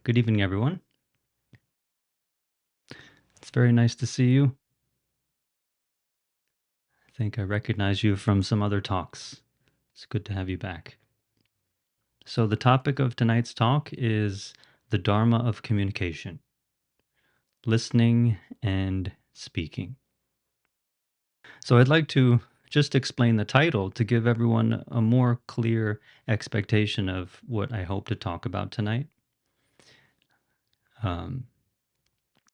Good evening, everyone. It's very nice to see you. I think I recognize you from some other talks. It's good to have you back. So, the topic of tonight's talk is the Dharma of communication, listening and speaking. So, I'd like to just explain the title to give everyone a more clear expectation of what I hope to talk about tonight. Um,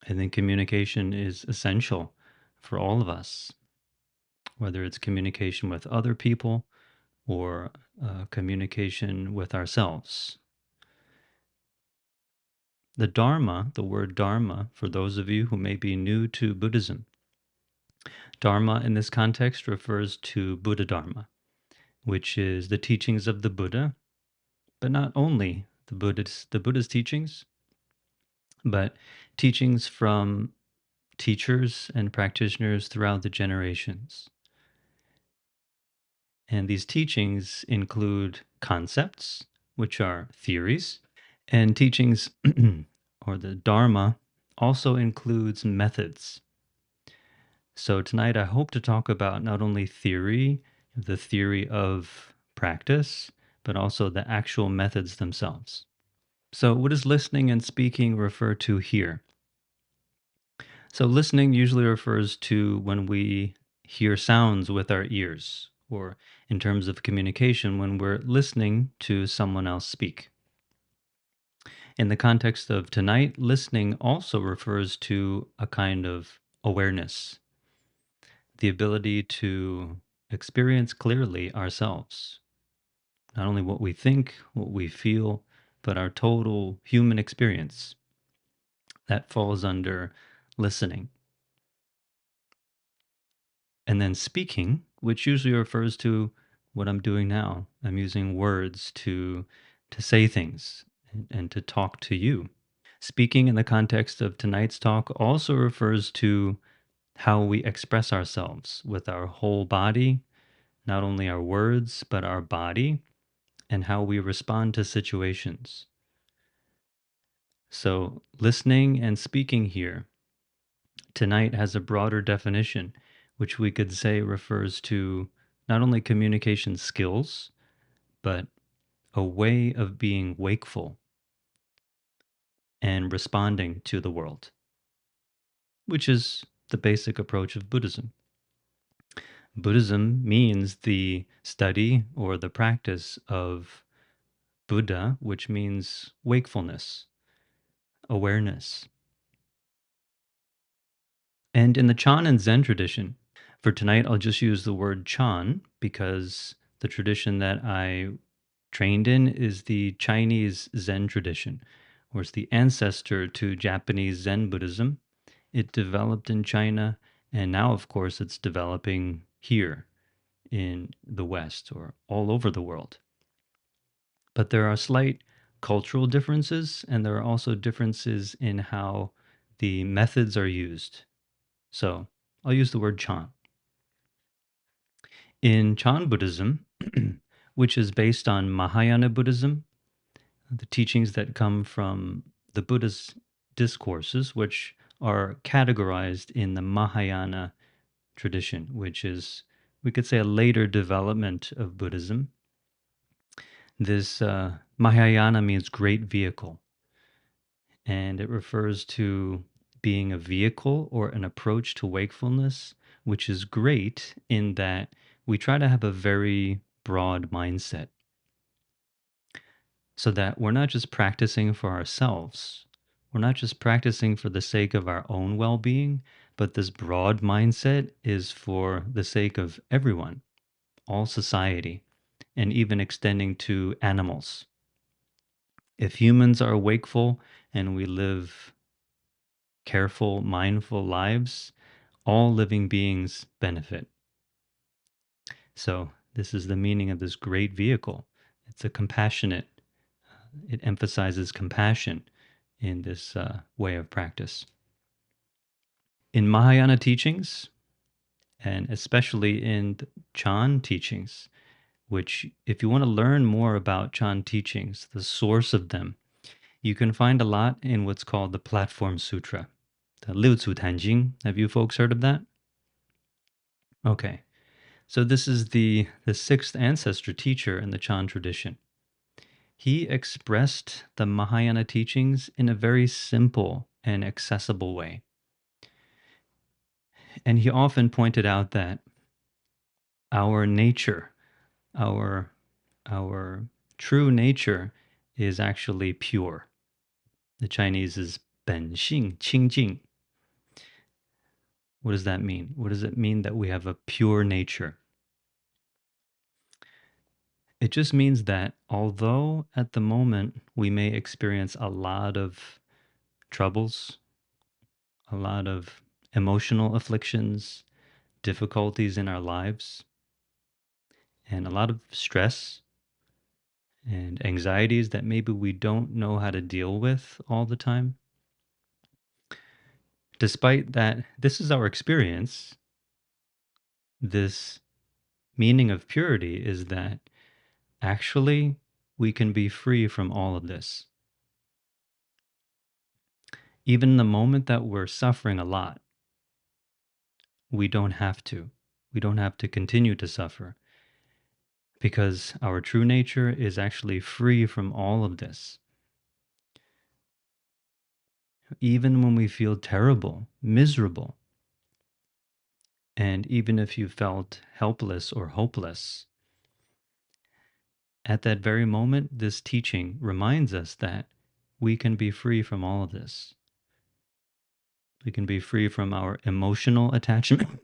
I think communication is essential for all of us, whether it's communication with other people or communication with ourselves. The Dharma, the word Dharma, for those of you who may be new to Buddhism, Dharma in this context refers to Buddha Dharma, which is the teachings of the Buddha, but not only the Buddha's teachings, but teachings from teachers and practitioners throughout the generations. And these teachings include concepts, which are theories, and teachings or the Dharma also includes methods. So tonight I hope to talk about not only theory, the theory of practice, but also the actual methods themselves. So, what does listening and speaking refer to here? So, listening usually refers to when we hear sounds with our ears, or in terms of communication, when we're listening to someone else speak. In the context of tonight, listening also refers to a kind of awareness, the ability to experience clearly ourselves, not only what we think, what we feel, but our total human experience. That falls under listening. And then speaking, which usually refers to what I'm doing now. I'm using words to say things and to talk to you. Speaking in the context of tonight's talk also refers to how we express ourselves with our whole body, not only our words, but our body, and how we respond to situations. So, listening and speaking here tonight has a broader definition, which we could say refers to not only communication skills, but a way of being wakeful and responding to the world, which is the basic approach of Buddhism. Buddhism means the study or the practice of Buddha, which means wakefulness, awareness. And in the Chan and Zen tradition, for tonight, I'll just use the word Chan because the tradition that I trained in is the Chinese Zen tradition, or it's the ancestor to Japanese Zen Buddhism. It developed in China, and now, of course, it's developing here in the West or all over the world. But there are slight cultural differences, and there are also differences in how the methods are used. So I'll use the word Chan. In Chan Buddhism, which is based on Mahayana Buddhism, the teachings that come from the Buddhist discourses, which are categorized in the Mahayana tradition, which is, we could say, a later development of Buddhism. This Mahayana means great vehicle, and it refers to being a vehicle or an approach to wakefulness, which is great in that we try to have a very broad mindset so that we're not just practicing for ourselves. We're not just practicing for the sake of our own well being, but this broad mindset is for the sake of everyone, all society, and even extending to animals. If humans are wakeful and we live careful, mindful lives, all living beings benefit. So, this is the meaning of this great vehicle. It's a compassionate, it emphasizes compassion in this way of practice. In Mahayana teachings, and especially in the Chan teachings, which, if you want to learn more about Chan teachings, the source of them, You can find a lot in what's called the Platform Sutra, the Liu Cu Tanjing. Have you folks heard of that? Okay. So this is the sixth ancestor teacher in the Chan tradition. He expressed the Mahayana teachings in a very simple and accessible way. And he often pointed out that our nature, our our true nature is actually pure. The Chinese is 本性清净. What does that mean? What does it mean that we have a pure nature? It just means that although at the moment we may experience a lot of troubles, a lot of emotional afflictions, difficulties in our lives, and a lot of stress and anxieties that maybe we don't know how to deal with all the time, despite that, this is our experience. This meaning of purity is that actually we can be free from all of this. Even the moment that we're suffering a lot, we don't have to. We don't have to continue to suffer because our true nature is actually free from all of this. Even when we feel terrible, miserable, and even if you felt helpless or hopeless, at that very moment, this teaching reminds us that we can be free from all of this. We can be free from our emotional attachment.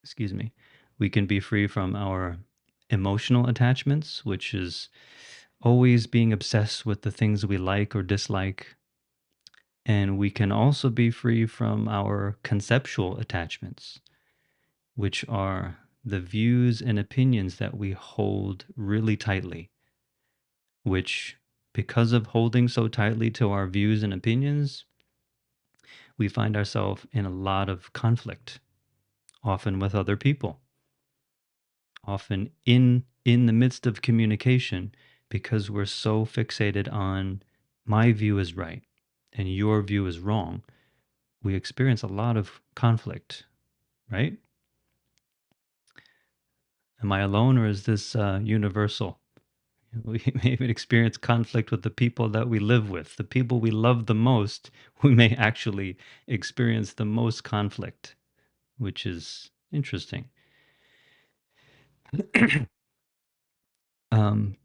Excuse me. We can be free from our emotional attachments, which is always being obsessed with the things we like or dislike. And we can also be free from our conceptual attachments, which are the views and opinions that we hold really tightly, which, because of holding so tightly to our views and opinions, we find ourselves in a lot of conflict, often with other people, often in the midst of communication, because we're so fixated on my view is right and your view is wrong. We experience a lot of conflict, right? Am I alone, or is this universal? We may even experience conflict with the people that we live with. The people we love the most, we may actually experience the most conflict, which is interesting.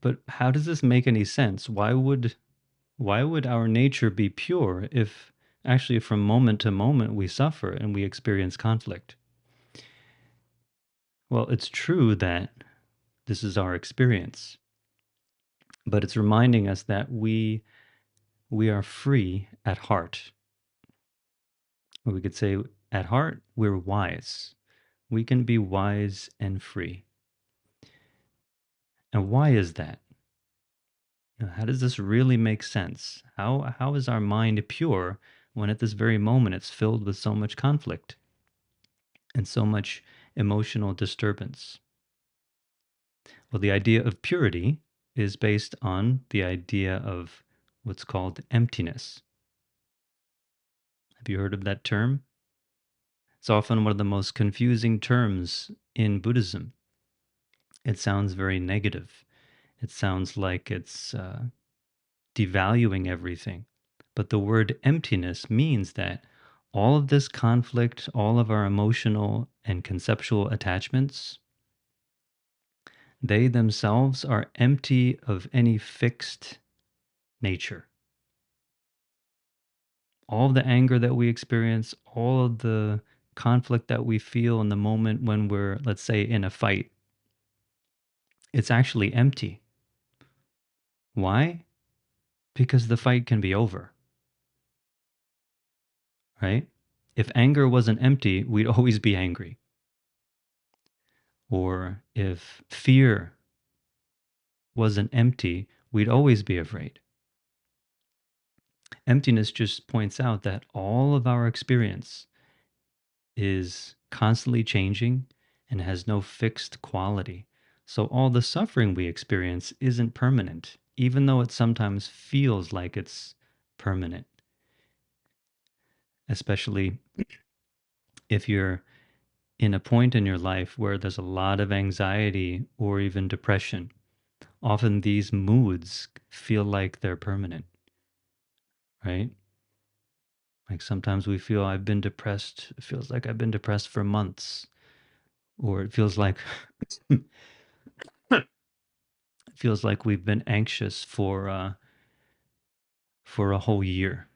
But how does this make any sense? Why would our nature be pure if actually from moment to moment we suffer and we experience conflict? Well, it's true that this is our experience, but it's reminding us that we are free at heart. Or we could say at heart we're wise. We can be wise and free. And why is that? How does this really make sense? How is our mind pure when at this very moment it's filled with so much conflict and so much emotional disturbance? Well, the idea of purity is based on the idea of what's called emptiness. Have you heard of that term? It's often one of the most confusing terms in Buddhism. It sounds very negative. It sounds like it's devaluing everything. But the word emptiness means that all of this conflict, all of our emotional and conceptual attachments, they themselves are empty of any fixed nature. All of the anger that we experience, all of the conflict that we feel in the moment when we're, let's say, in a fight, it's actually empty. Why? Because the fight can be over, right? If anger wasn't empty, we'd always be angry. Or if fear wasn't empty, we'd always be afraid. Emptiness just points out that all of our experience is constantly changing and has no fixed quality. So all the suffering we experience isn't permanent, even though it sometimes feels like it's permanent, especially if you're in a point in your life where there's a lot of anxiety or even depression. Often these moods feel like they're permanent, right? Like sometimes we feel I've been depressed, it feels like I've been depressed for months, or it feels like it feels like we've been anxious for a whole year.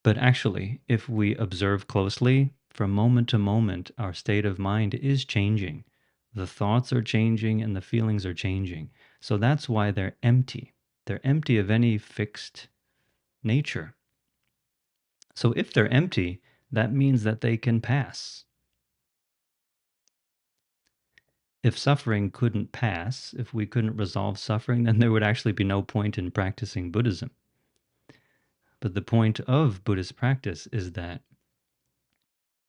But actually, if we observe closely, from moment to moment, our state of mind is changing. The thoughts are changing and the feelings are changing. So that's why they're empty. They're empty of any fixed nature. So if they're empty, that means that they can pass. If suffering couldn't pass, if we couldn't resolve suffering, then there would actually be no point in practicing Buddhism. But the point of Buddhist practice is that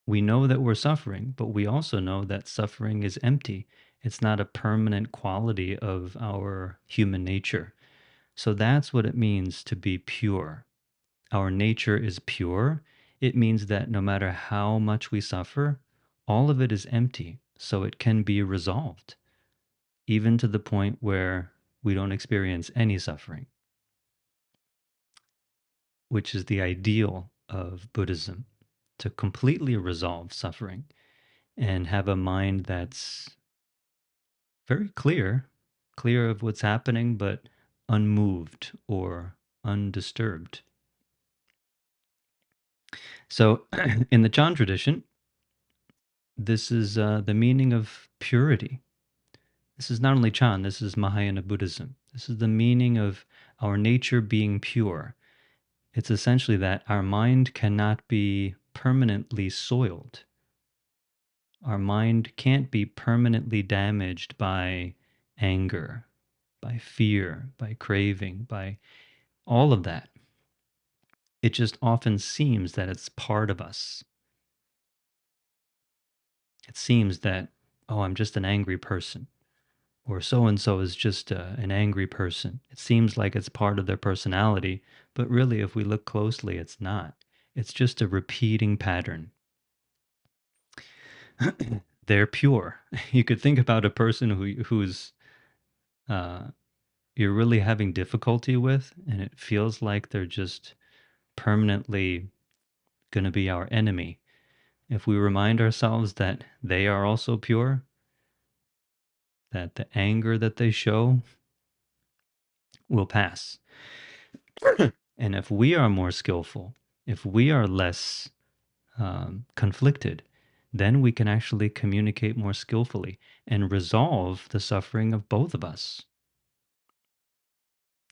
we know that we're suffering, but we also know that suffering is empty. It's not a permanent quality of our human nature. So that's what it means to be pure. Our nature is pure. It means that no matter how much we suffer, all of it is empty. So it can be resolved, even to the point where we don't experience any suffering, which is the ideal of Buddhism, to completely resolve suffering and have a mind that's very clear, clear of what's happening, but unmoved or undisturbed. So, in the Chan tradition, this is the meaning of purity. This is not only Chan, this is Mahayana Buddhism. This is the meaning of our nature being pure. It's essentially that our mind cannot be permanently soiled. Our mind can't be permanently damaged by anger, by fear, by craving, by all of that. It just often seems that it's part of us. It seems that, oh, I'm just an angry person, or so and so is just an angry person. It seems like it's part of their personality, but really, if we look closely, it's not. It's just a repeating pattern. They're pure. You could think about a person who's uh, you're really having difficulty with, and it feels like they're just permanently going to be our enemy. If we remind ourselves that they are also pure, that the anger that they show will pass. And if we are more skillful, if we are less conflicted, then we can actually communicate more skillfully and resolve the suffering of both of us.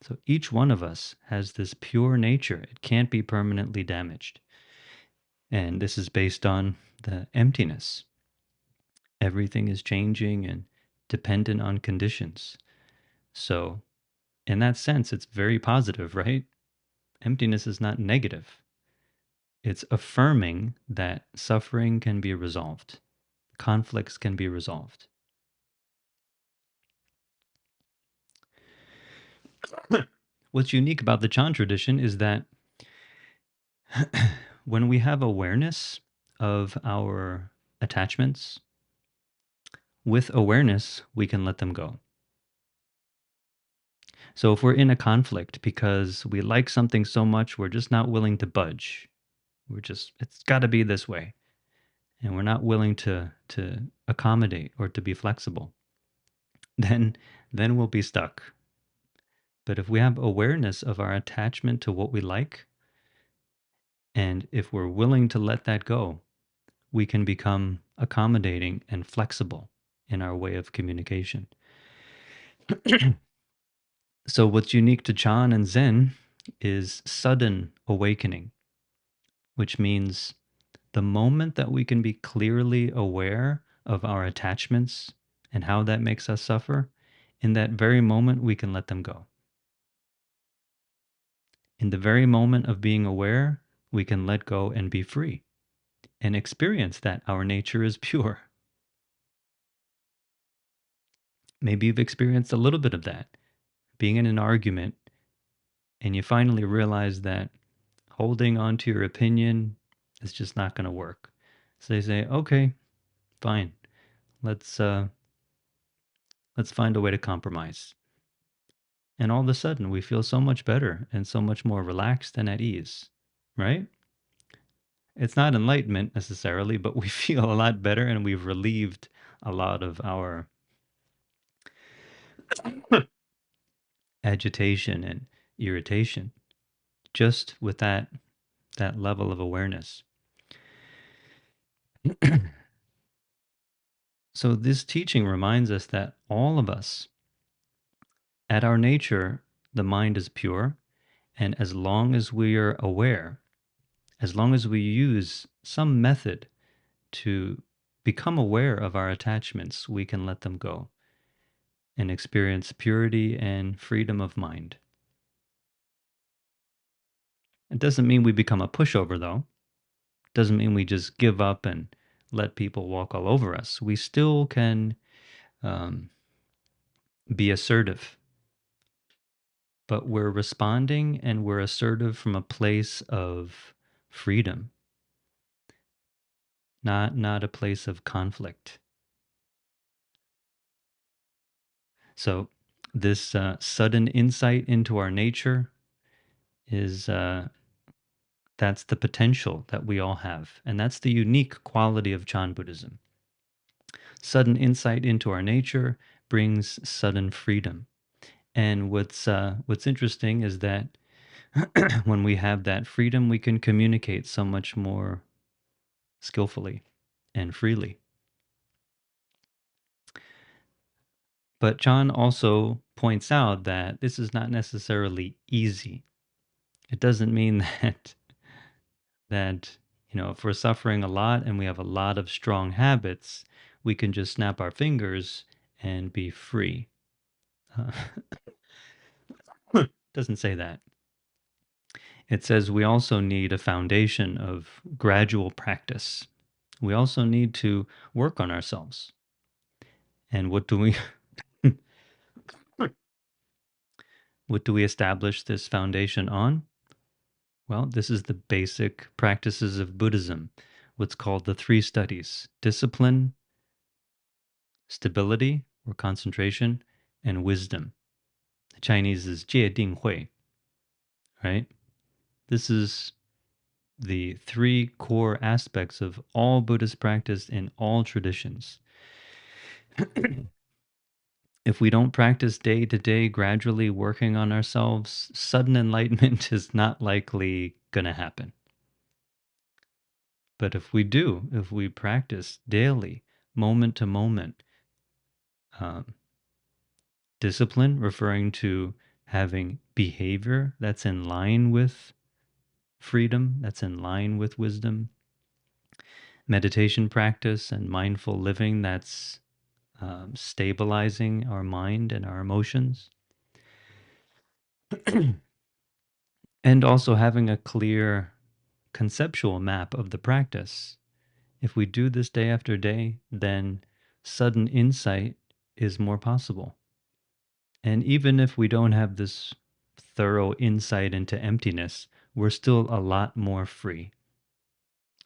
So each one of us has this pure nature. It can't be permanently damaged. And this is based on the emptiness. Everything is changing and dependent on conditions. So, in that sense, it's very positive, right? Emptiness is not negative. It's affirming that suffering can be resolved, conflicts can be resolved. What's unique about the Chan tradition is that when we have awareness of our attachments, with awareness, we can let them go. So if we're in a conflict because we like something so much, we're just not willing to budge. It's got to be this way. And we're not willing to accommodate or to be flexible. Then then we'll be stuck. But if we have awareness of our attachment to what we like, and if we're willing to let that go, we can become accommodating and flexible in our way of communication. So, what's unique to Chan and Zen is sudden awakening, which means the moment that we can be clearly aware of our attachments and how that makes us suffer, in that very moment, we can let them go. In the very moment of being aware, we can let go and be free and experience that our nature is pure. Maybe you've experienced a little bit of that, being in an argument, and you finally realize that holding on to your opinion is just not going to work. So they say, "Okay, fine. Let's uh, let's find a way to compromise." And all of a sudden, we feel so much better and so much more relaxed and at ease, right? It's not enlightenment necessarily, but we feel a lot better and we've relieved a lot of our agitation and irritation just with that level of awareness. So this teaching reminds us that all of us, at our nature, the mind is pure, and as long as we are aware, as long as we use some method to become aware of our attachments, we can let them go and experience purity and freedom of mind. It doesn't mean we become a pushover, though. It doesn't mean we just give up and let people walk all over us. We still can um, be assertive, but we're responding and we're assertive from a place of freedom, not a place of conflict. So, this sudden insight into our nature is that's the potential that we all have, and that's the unique quality of Chan Buddhism. Sudden insight into our nature brings sudden freedom. And what's interesting is that when we have that freedom, we can communicate so much more skillfully and freely. But Chan also points out that this is not necessarily easy. It doesn't mean that if we're suffering a lot and we have a lot of strong habits, we can just snap our fingers and be free. Uh, doesn't say that. It says we also need a foundation of gradual practice. We also need to work on ourselves. And what do we establish this foundation on? Well, this is the basic practices of Buddhism, what's called the three studies: discipline, stability or concentration, and wisdom. The Chinese is 戒定慧, right? This is the three core aspects of all Buddhist practice in all traditions. If we don't practice day to day, gradually working on ourselves, sudden enlightenment is not likely going to happen. But if we do, if we practice daily, moment to moment, um, discipline, referring to having behavior that's in line with freedom, that's in line with wisdom, meditation practice and mindful living that's stabilizing our mind and our emotions, and also having a clear conceptual map of the practice. If we do this day after day, then sudden insight is more possible. And even if we don't have this thorough insight into emptiness, we're still a lot more free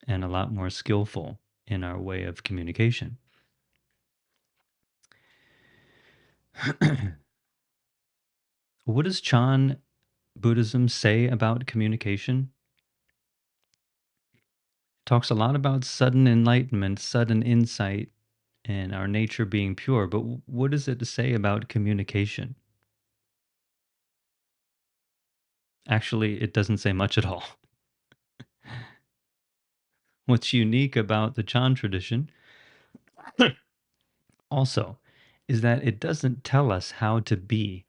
and a lot more skillful in our way of communication. What does Chan Buddhism say about communication? Talks a lot about sudden enlightenment, sudden insight, and our nature being pure. But what does it say about communication? Actually, it doesn't say much at all. What's unique about the Chan tradition also is that it doesn't tell us how to be.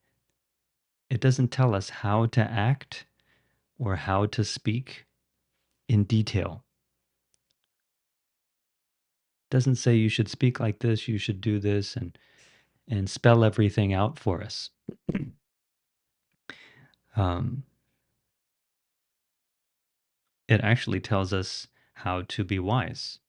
It doesn't tell us how to act or how to speak in detail. It doesn't say you should speak like this, you should do this, and spell everything out for us. um, it actually tells us how to be wise.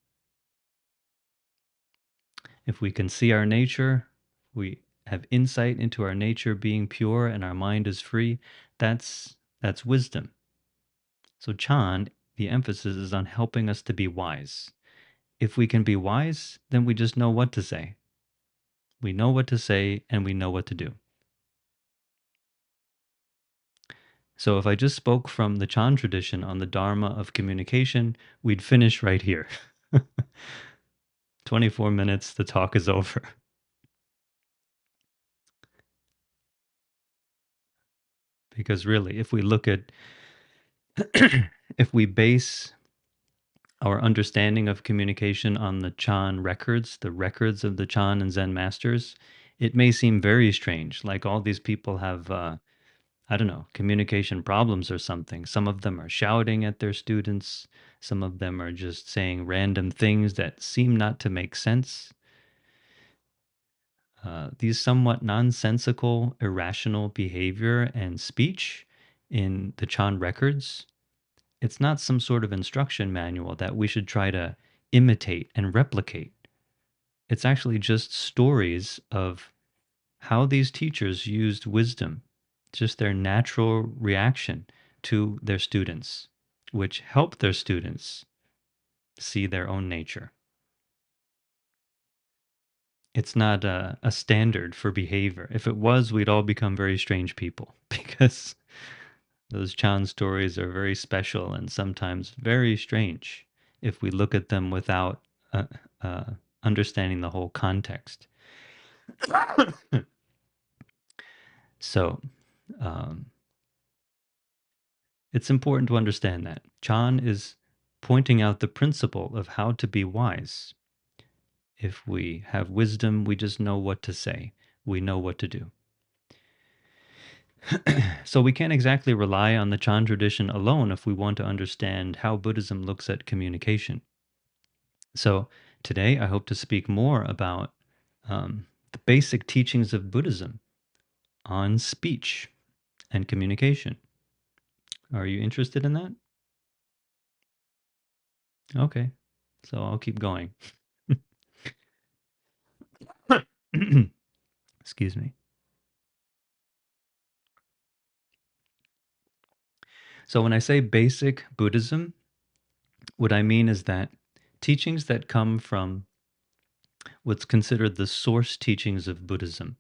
If we can see our nature, we have insight into our nature being pure and our mind is free, that's wisdom. So Chan, the emphasis is on helping us to be wise. If we can be wise, then we just know what to say. We know what to say and we know what to do. So if I just spoke from the Chan tradition on the Dharma of communication, we'd finish right here. 24 minutes, the talk is over. Because really, if we look at, if we base our understanding of communication on the Chan records, the records of the Chan and Zen masters, it may seem very strange. Like all these people have, I don't know, communication problems or something. Some of them are shouting at their students. Some of them are just saying random things that seem not to make sense. These somewhat nonsensical, irrational behavior and speech in the Chan records, it's not some sort of instruction manual that we should try to imitate and replicate. It's actually just stories of how these teachers used wisdom, just their natural reaction to their students, which helped their students see their own nature. It's not a standard for behavior. If it was, we'd all become very strange people because those Chan stories are very special and sometimes very strange if we look at them without uh, uh, understanding the whole context. So, um, it's important to understand that. Chan is pointing out the principle of how to be wise. If we have wisdom, we just know what to say, we know what to do. So we can't exactly rely on the Chan tradition alone if we want to understand how Buddhism looks at communication. So today I hope to speak more about the basic teachings of Buddhism on speech and communication. Are you interested in that? Okay, so I'll keep going. Excuse me. So when I say basic Buddhism, what I mean is that teachings that come from what's considered the source teachings of Buddhism,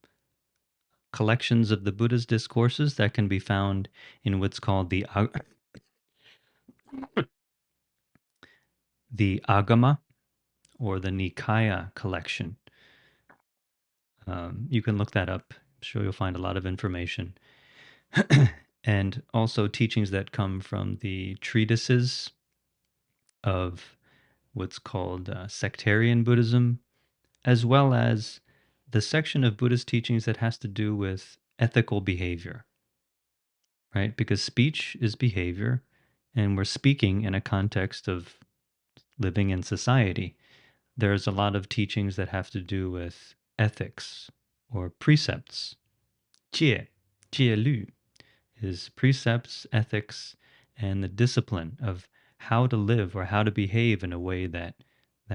collections of the Buddha's discourses that can be found in what's called the Agama or the Nikaya collection. You can look that up. I'm sure you'll find a lot of information. And also teachings that come from the treatises of what's called sectarian Buddhism, as well as the section of Buddhist teachings that has to do with ethical behavior, right? Because speech is behavior, and we're speaking in a context of living in society. There's a lot of teachings that have to do with ethics or precepts. 戒, 戒律 is precepts, ethics, and the discipline of how to live or how to behave in a way that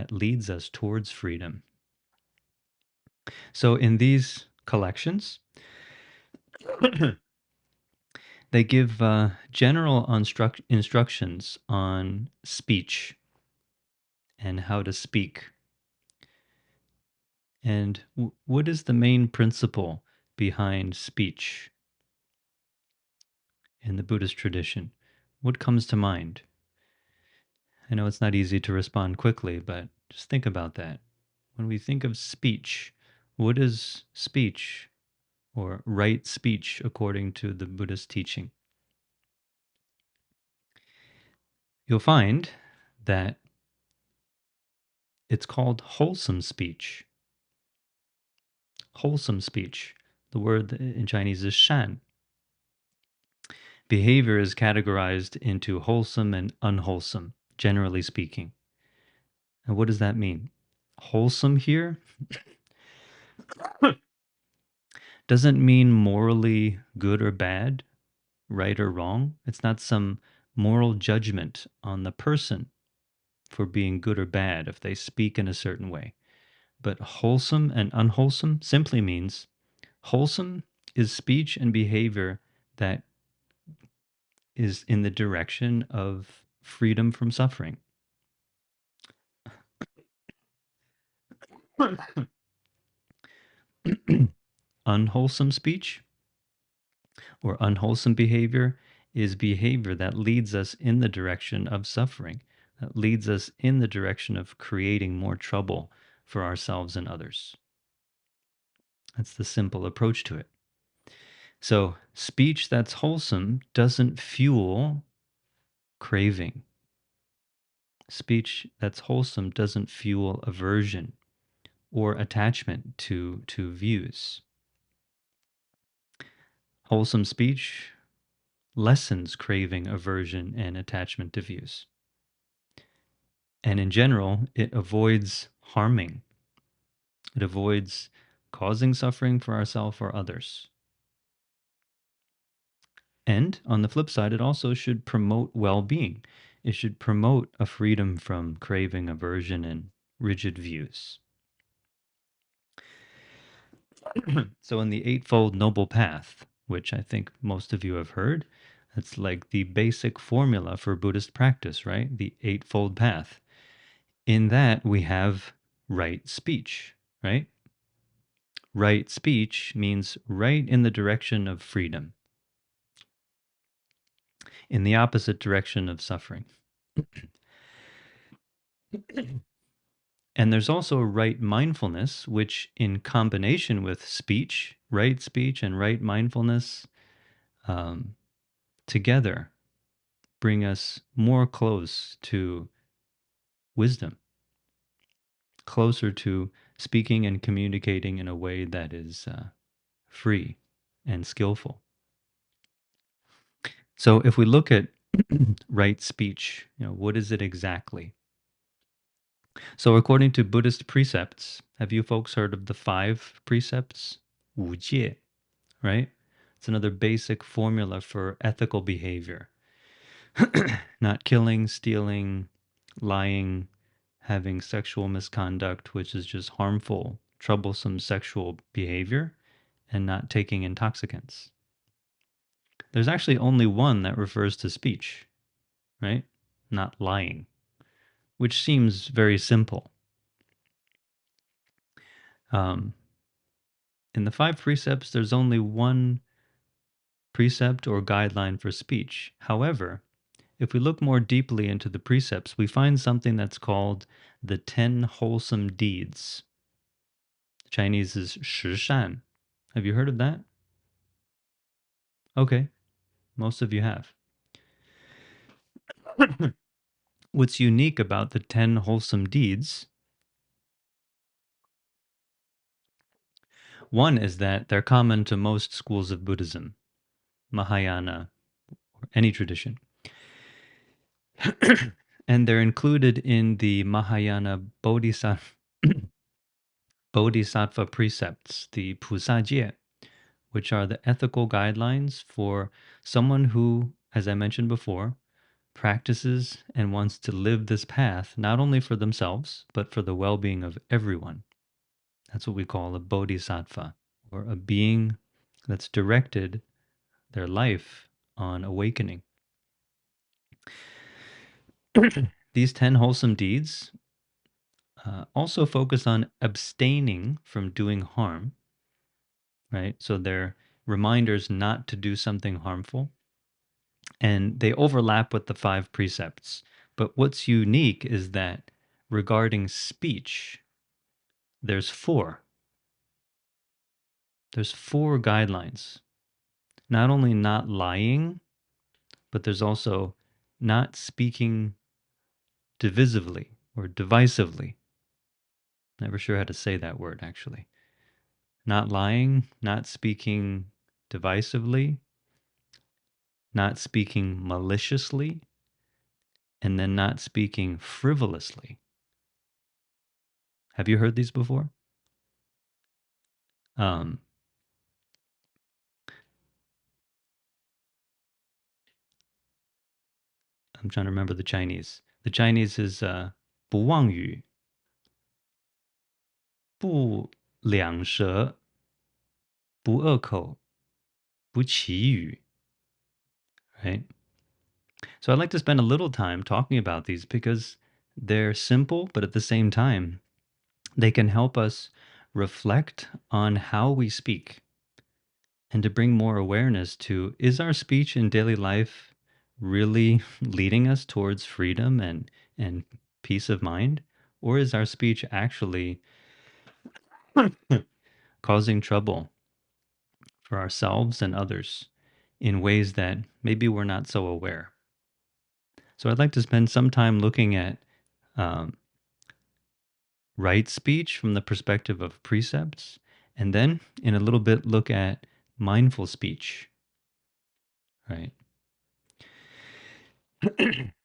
leads us towards freedom. So in these collections, they give general instructions on speech and how to speak. And what is the main principle behind speech in the Buddhist tradition? What comes to mind? I know it's not easy to respond quickly, but just think about that. When we think of speech, what is speech or right speech according to the Buddhist teaching? You'll find that it's called wholesome speech. Wholesome speech. The word in Chinese is shan. Behavior is categorized into wholesome and unwholesome, generally speaking. And what does that mean? Wholesome here doesn't mean morally good or bad, right or wrong. It's not some moral judgment on the person for being good or bad if they speak in a certain way. But wholesome and unwholesome simply means Wholesome is speech and behavior that is in the direction of freedom from suffering. Unwholesome speech or unwholesome behavior is behavior that leads us in the direction of suffering, that leads us in the direction of creating more trouble for ourselves and others. That's the simple approach to it. So, speech that's wholesome doesn't fuel craving. Speech that's wholesome doesn't fuel aversion or attachment to views. Wholesome speech lessens craving, aversion, and attachment to views. And in general, it avoids harming. It avoids causing suffering for ourselves or others. And on the flip side, it also should promote well being. It should promote a freedom from craving, aversion, and rigid views. So, in the Eightfold Noble Path, which I think most of you have heard, that's like the basic formula for Buddhist practice, right? The Eightfold Path. In that, we have right speech, right? Right speech means right in the direction of freedom, in the opposite direction of suffering. And there's also right mindfulness, which, in combination with speech and right mindfulness, um, together bring us more close to wisdom, closer to speaking and communicating in a way that is free and skillful. So, if we look at right speech, what is it exactly? So, according to Buddhist precepts, have you folks heard of the five precepts? 五戒, right? It's another basic formula for ethical behavior. Not killing, stealing, lying, having sexual misconduct, which is just harmful, troublesome sexual behavior, and not taking intoxicants. There's actually only one that refers to speech, right? Not lying, which seems very simple. Um, in the five precepts, there's only one precept or guideline for speech. However, if we look more deeply into the precepts, we find something that's called the 10 wholesome deeds. Chinese is 十善. Have you heard of that? Okay, most of you have. What's unique about the 10 wholesome deeds, one is that they're common to most schools of Buddhism, Mahayana, or any tradition. And they're included in the Mahayana Bodhisattva precepts, the Pusajie, which are the ethical guidelines for someone who, as I mentioned before, practices and wants to live this path not only for themselves, but for the well being of everyone. That's what we call a bodhisattva, or a being that's directed their life on awakening. These 10 wholesome deeds also focus on abstaining from doing harm, right? So they're reminders not to do something harmful. And they overlap with the five precepts. But what's unique is that regarding speech, there's four. There's four guidelines. Not only not lying, but there's also not speaking divisively or divisively. Never sure how to say that word, actually. Not lying, not speaking divisively, not speaking maliciously, and then not speaking frivolously. Have you heard these before? Um, I'm trying to remember the Chinese. The Chinese is 不妄语,不两舌,不恶口，不绮语, right? So I'd like to spend a little time talking about these because they're simple, but at the same time, they can help us reflect on how we speak and to bring more awareness to, is our speech in daily life really leading us towards freedom and peace of mind? Or is our speech actually causing trouble for ourselves and others in ways that maybe we're not so aware? So I'd like to spend some time looking at um, right speech from the perspective of precepts, and then in a little bit look at mindful speech, right?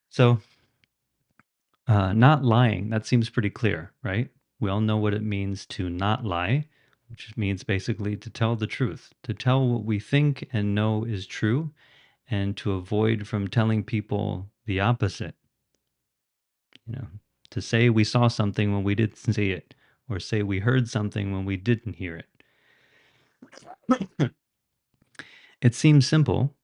So, not lying, that seems pretty clear, right? We all know what it means to not lie, which means basically to tell the truth, to tell what we think and know is true, and to avoid from telling people the opposite, you know, to say we saw something when we didn't see it, or say we heard something when we didn't hear it. It seems simple,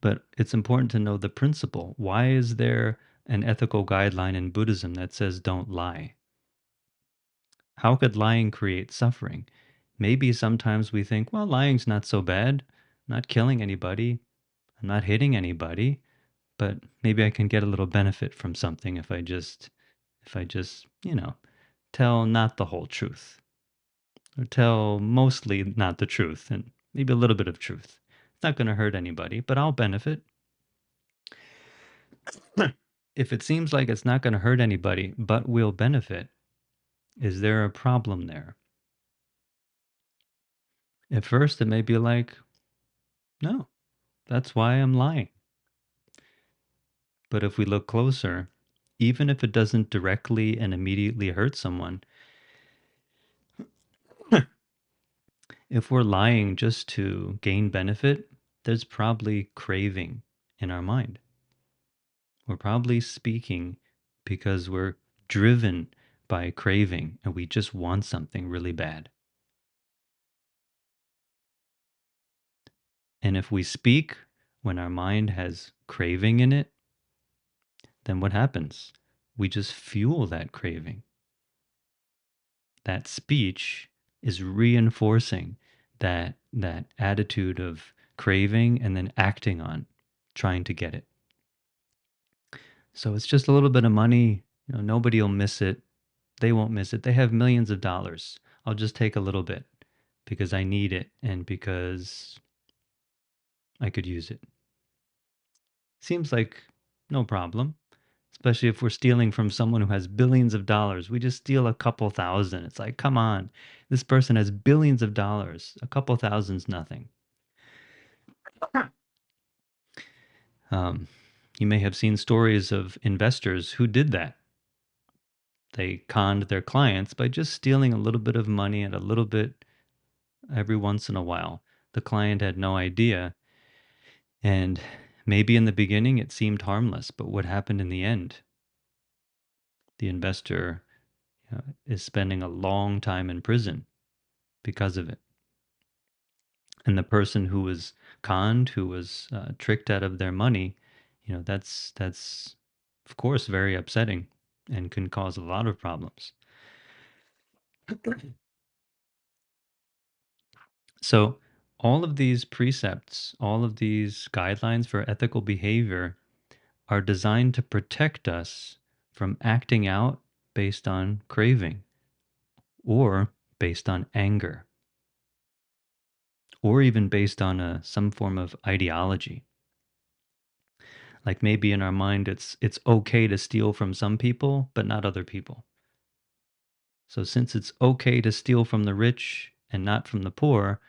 but it's important to know the principle. Why is there an ethical guideline in Buddhism that says don't lie? How could lying create suffering? Maybe sometimes we think, well, lying's not so bad. I'm not killing anybody. I'm not hitting anybody, but maybe I can get a little benefit from something if I just, tell not the whole truth or tell mostly not the truth and maybe a little bit of truth. It's not going to hurt anybody, but I'll benefit. If it seems like it's not going to hurt anybody, but will benefit, is there a problem there? At first, it may be like, no, that's why I'm lying. But if we look closer, even if it doesn't directly and immediately hurt someone, if we're lying just to gain benefit, there's probably craving in our mind. We're probably speaking because we're driven by craving and we just want something really bad. And if we speak when our mind has craving in it, then what happens? We just fuel that craving. That speech is reinforcing that attitude of craving and then acting on trying to get it. So it's just a little bit of money, nobody will miss it. They won't miss it. They have millions of dollars. I'll just take a little bit because I need it and because I could use it. Seems like no problem, especially if we're stealing from someone who has billions of dollars. We just steal a couple thousand. It's like, come on, this person has billions of dollars. A couple thousand's nothing. Um, you may have seen stories of investors who did that. They conned their clients by just stealing a little bit of money and a little bit every once in a while. The client had no idea. And maybe in the beginning it seemed harmless, but what happened in the end? The investor is spending a long time in prison because of it. And the person who was conned, who was tricked out of their money, that's of course very upsetting and can cause a lot of problems. So all of these precepts, all of these guidelines for ethical behavior are designed to protect us from acting out based on craving or based on anger or even based on some form of ideology. Like maybe in our mind it's okay to steal from some people but not other people. So since it's okay to steal from the rich and not from the poor,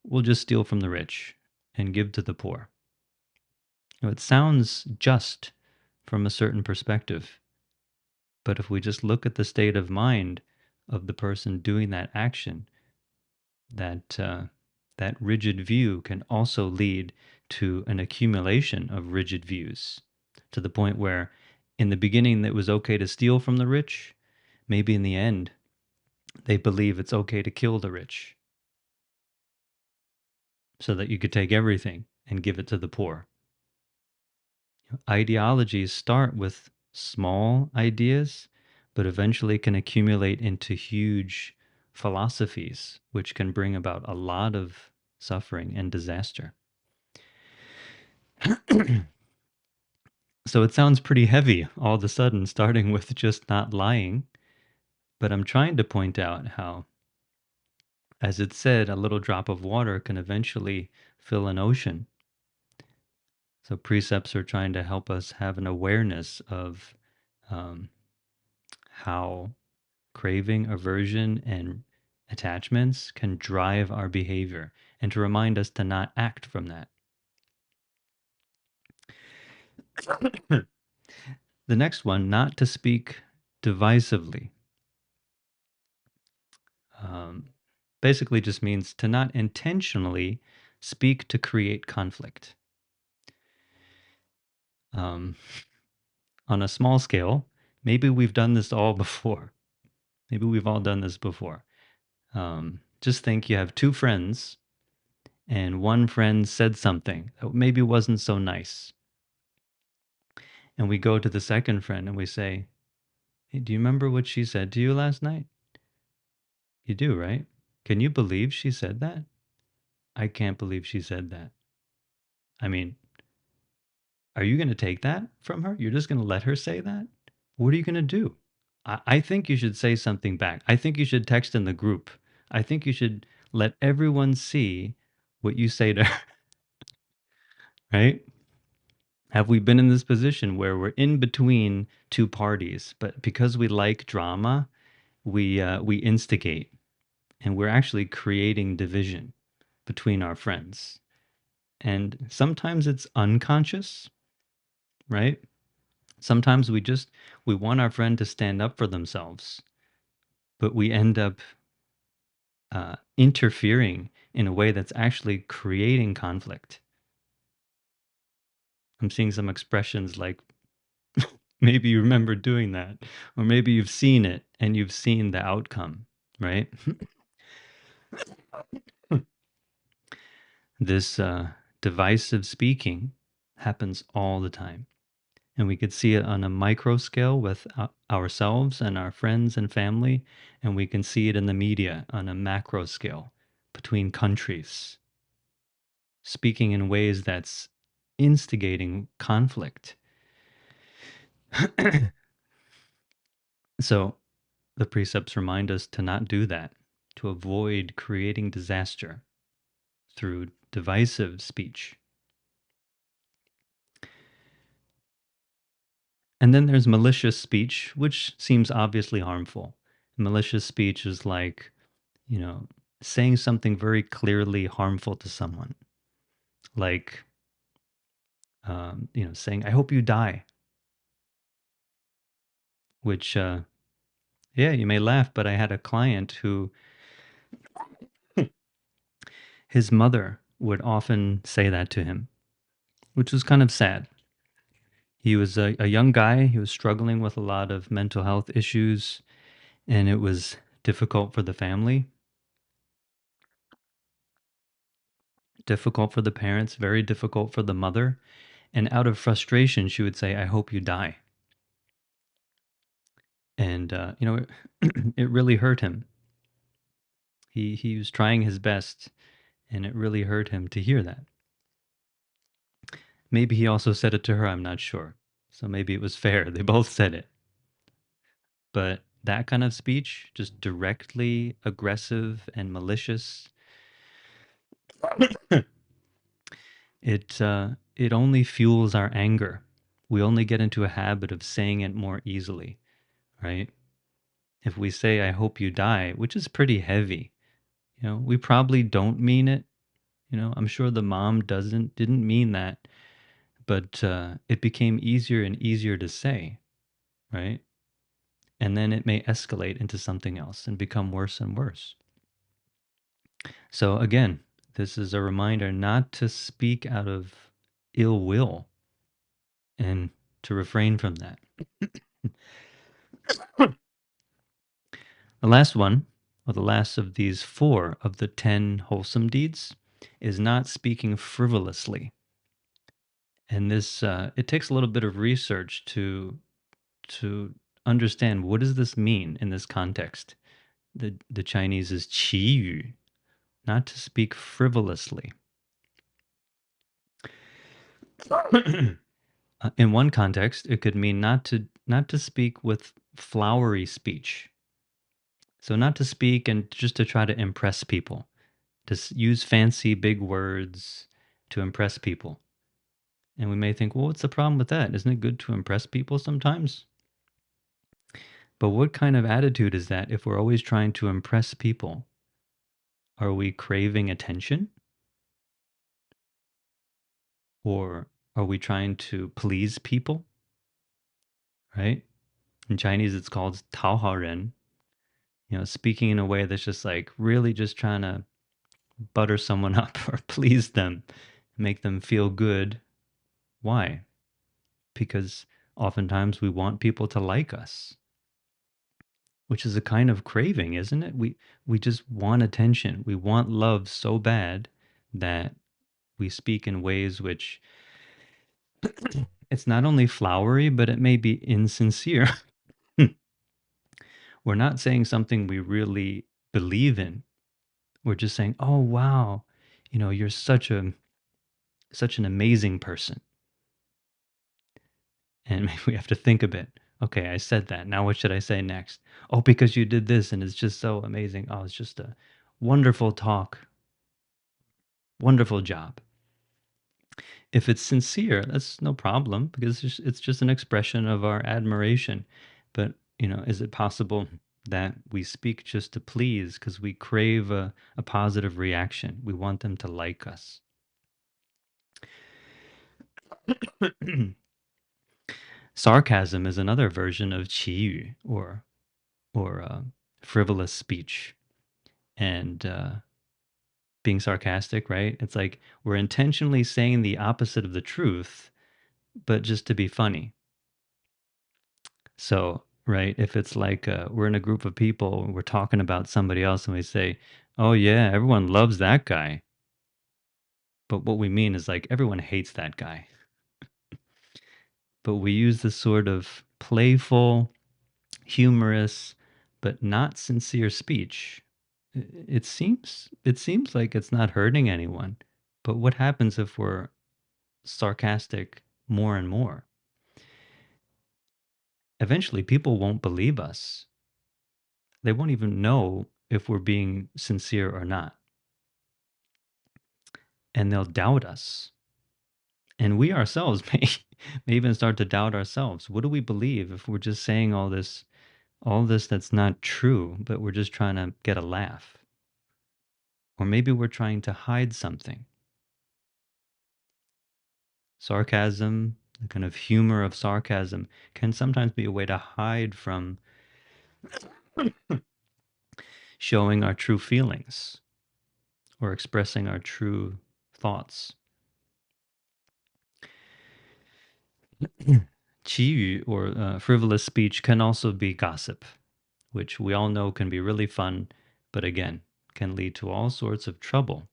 we'll just steal from the rich and give to the poor. It sounds just from a certain perspective, but if we just look at the state of mind of the person doing that action, that rigid view can also lead to an accumulation of rigid views to the point where in the beginning it was okay to steal from the rich. Maybe in the end they believe it's okay to kill the rich. so that you could take everything and give it to the poor. Ideologies start with small ideas, but eventually can accumulate into huge philosophies, which can bring about a lot of suffering and disaster. So it sounds pretty heavy all of a sudden, starting with just not lying. But I'm trying to point out how, as it said, a little drop of water can eventually fill an ocean. So precepts are trying to help us have an awareness of um, how craving, aversion, and attachments can drive our behavior and to remind us to not act from that. The next one, not to speak divisively, um, basically just means to not intentionally speak to create conflict. Um, on a small scale, maybe we've done this all before. Maybe we've all done this before. Just think you have two friends, and one friend said something that maybe wasn't so nice. And we go to the second friend and we say, "Hey, do you remember what she said to you last night?" You do, right? Can you believe she said that? I can't believe she said that. I mean, are you going to take that from her? You're just going to let her say that? What are you going to do? I think you should say something back. I think you should text in the group. I think you should let everyone see what you say to her, right? Have we been in this position where we're in between two parties, but because we like drama, we instigate, and we're actually creating division between our friends. And sometimes it's unconscious, right? Sometimes we want our friend to stand up for themselves, but we end up interfering in a way that's actually creating conflict. I'm seeing some expressions like maybe you remember doing that, or maybe you've seen it and you've seen the outcome, right? This divisive speaking happens all the time. And we could see it on a micro scale with ourselves and our friends and family. And we can see it in the media on a macro scale between countries, speaking in ways that's instigating conflict. So the precepts remind us to not do that, to avoid creating disaster through divisive speech. And then there's malicious speech, which seems obviously harmful. Malicious speech is like, you know, saying something very clearly harmful to someone, like, saying, I hope you die, which, yeah, you may laugh, but I had a client who his mother would often say that to him, which was kind of sad. He was a young guy. He was struggling with a lot of mental health issues, and it was difficult for the family, difficult for the parents, very difficult for the mother. And out of frustration, she would say, I hope you die. And, it really hurt him. He was trying his best, and it really hurt him to hear that. Maybe he also said it to her, I'm not sure. So maybe it was fair. They both said it. But that kind of speech, just directly aggressive and malicious, it only fuels our anger. We only get into a habit of saying it more easily, right? If we say, I hope you die, which is pretty heavy, we probably don't mean it. I'm sure the mom didn't mean that, but it became easier and easier to say, right? And then it may escalate into something else and become worse and worse. So again, this is a reminder not to speak out of ill will and to refrain from that. The last one, or the last of these four of the 10 wholesome deeds, is not speaking frivolously. And this it takes a little bit of research to understand what does this mean in this context. The Chinese is 祈语, not to speak frivolously. In one context, it could mean not to speak with flowery speech. So not to speak and just to try to impress people, to use fancy big words to impress people. And we may think, well, what's the problem with that? Isn't it good to impress people sometimes? But what kind of attitude is that if we're always trying to impress people? Are we craving attention? Or are we trying to please people? Right? In Chinese, it's called 讨好人. Speaking in a way that's just like really just trying to butter someone up or please them, make them feel good. Why? Because oftentimes we want people to like us, which is a kind of craving, isn't it? We just want attention. We want love so bad that we speak in ways which it's not only flowery, but it may be insincere. We're not saying something we really believe in. We're just saying, "Oh wow, you're such an amazing person." And maybe we have to think a bit. Okay, I said that. Now what should I say next? Oh, because you did this and it's just so amazing. Oh, it's just a wonderful talk. Wonderful job. If it's sincere, that's no problem because it's just an expression of our admiration. But, is it possible that we speak just to please because we crave a positive reaction? We want them to like us. Sarcasm is another version of 祈语 or frivolous speech. And being sarcastic, right? It's like we're intentionally saying the opposite of the truth, but just to be funny. So, right, if it's like we're in a group of people, we're talking about somebody else, and we say, "Oh yeah, everyone loves that guy," but what we mean is like everyone hates that guy. But we use this sort of playful, humorous, but not sincere speech. It seems like it's not hurting anyone. But what happens if we're sarcastic more and more? Eventually, people won't believe us. They won't even know if we're being sincere or not. And they'll doubt us. And we ourselves may even start to doubt ourselves. What do we believe if we're just saying all this that's not true, but we're just trying to get a laugh? Or maybe we're trying to hide something. Sarcasm, the kind of humor of sarcasm, can sometimes be a way to hide from showing our true feelings or expressing our true thoughts. 祈语 or frivolous speech can also be gossip, which we all know can be really fun, but again, can lead to all sorts of trouble.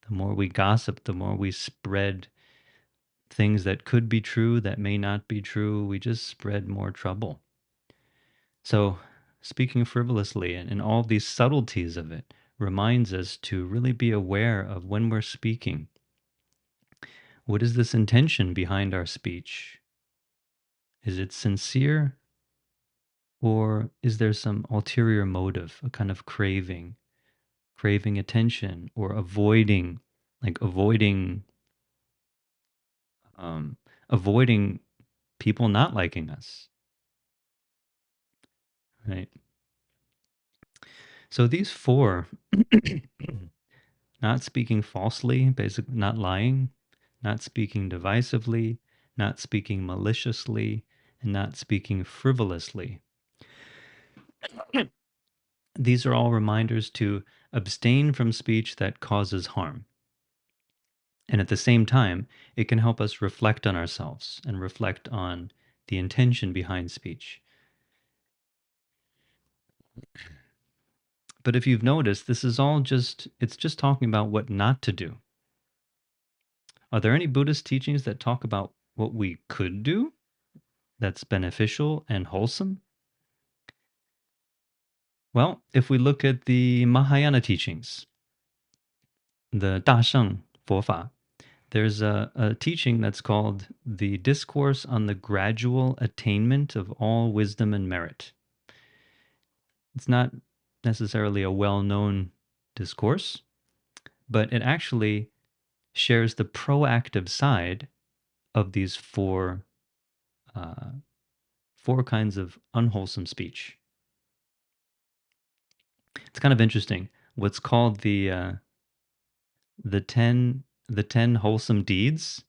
The more we gossip, the more we spread things that could be true that may not be true. We just spread more trouble. So, speaking frivolously and all these subtleties of it reminds us to really be aware of when we're speaking. What is this intention behind our speech? Is it sincere? Or is there some ulterior motive, a kind of craving attention, or avoiding, um, avoiding people not liking us, right? So these four, not speaking falsely, basically not lying, not speaking divisively, not speaking maliciously, and not speaking frivolously. These are all reminders to abstain from speech that causes harm. And at the same time, it can help us reflect on ourselves and reflect on the intention behind speech. But if you've noticed, this is all just, it's just talking about what not to do. Are there any Buddhist teachings that talk about what we could do that's beneficial and wholesome? Well, if we look at the Mahayana teachings, the Da Sheng 佛法, there's a teaching that's called the Discourse on the Gradual Attainment of All Wisdom and Merit. It's not necessarily a well-known discourse, but it actually shares the proactive side of these uh, four kinds of unwholesome speech. It's kind of interesting. What's called the ten wholesome deeds,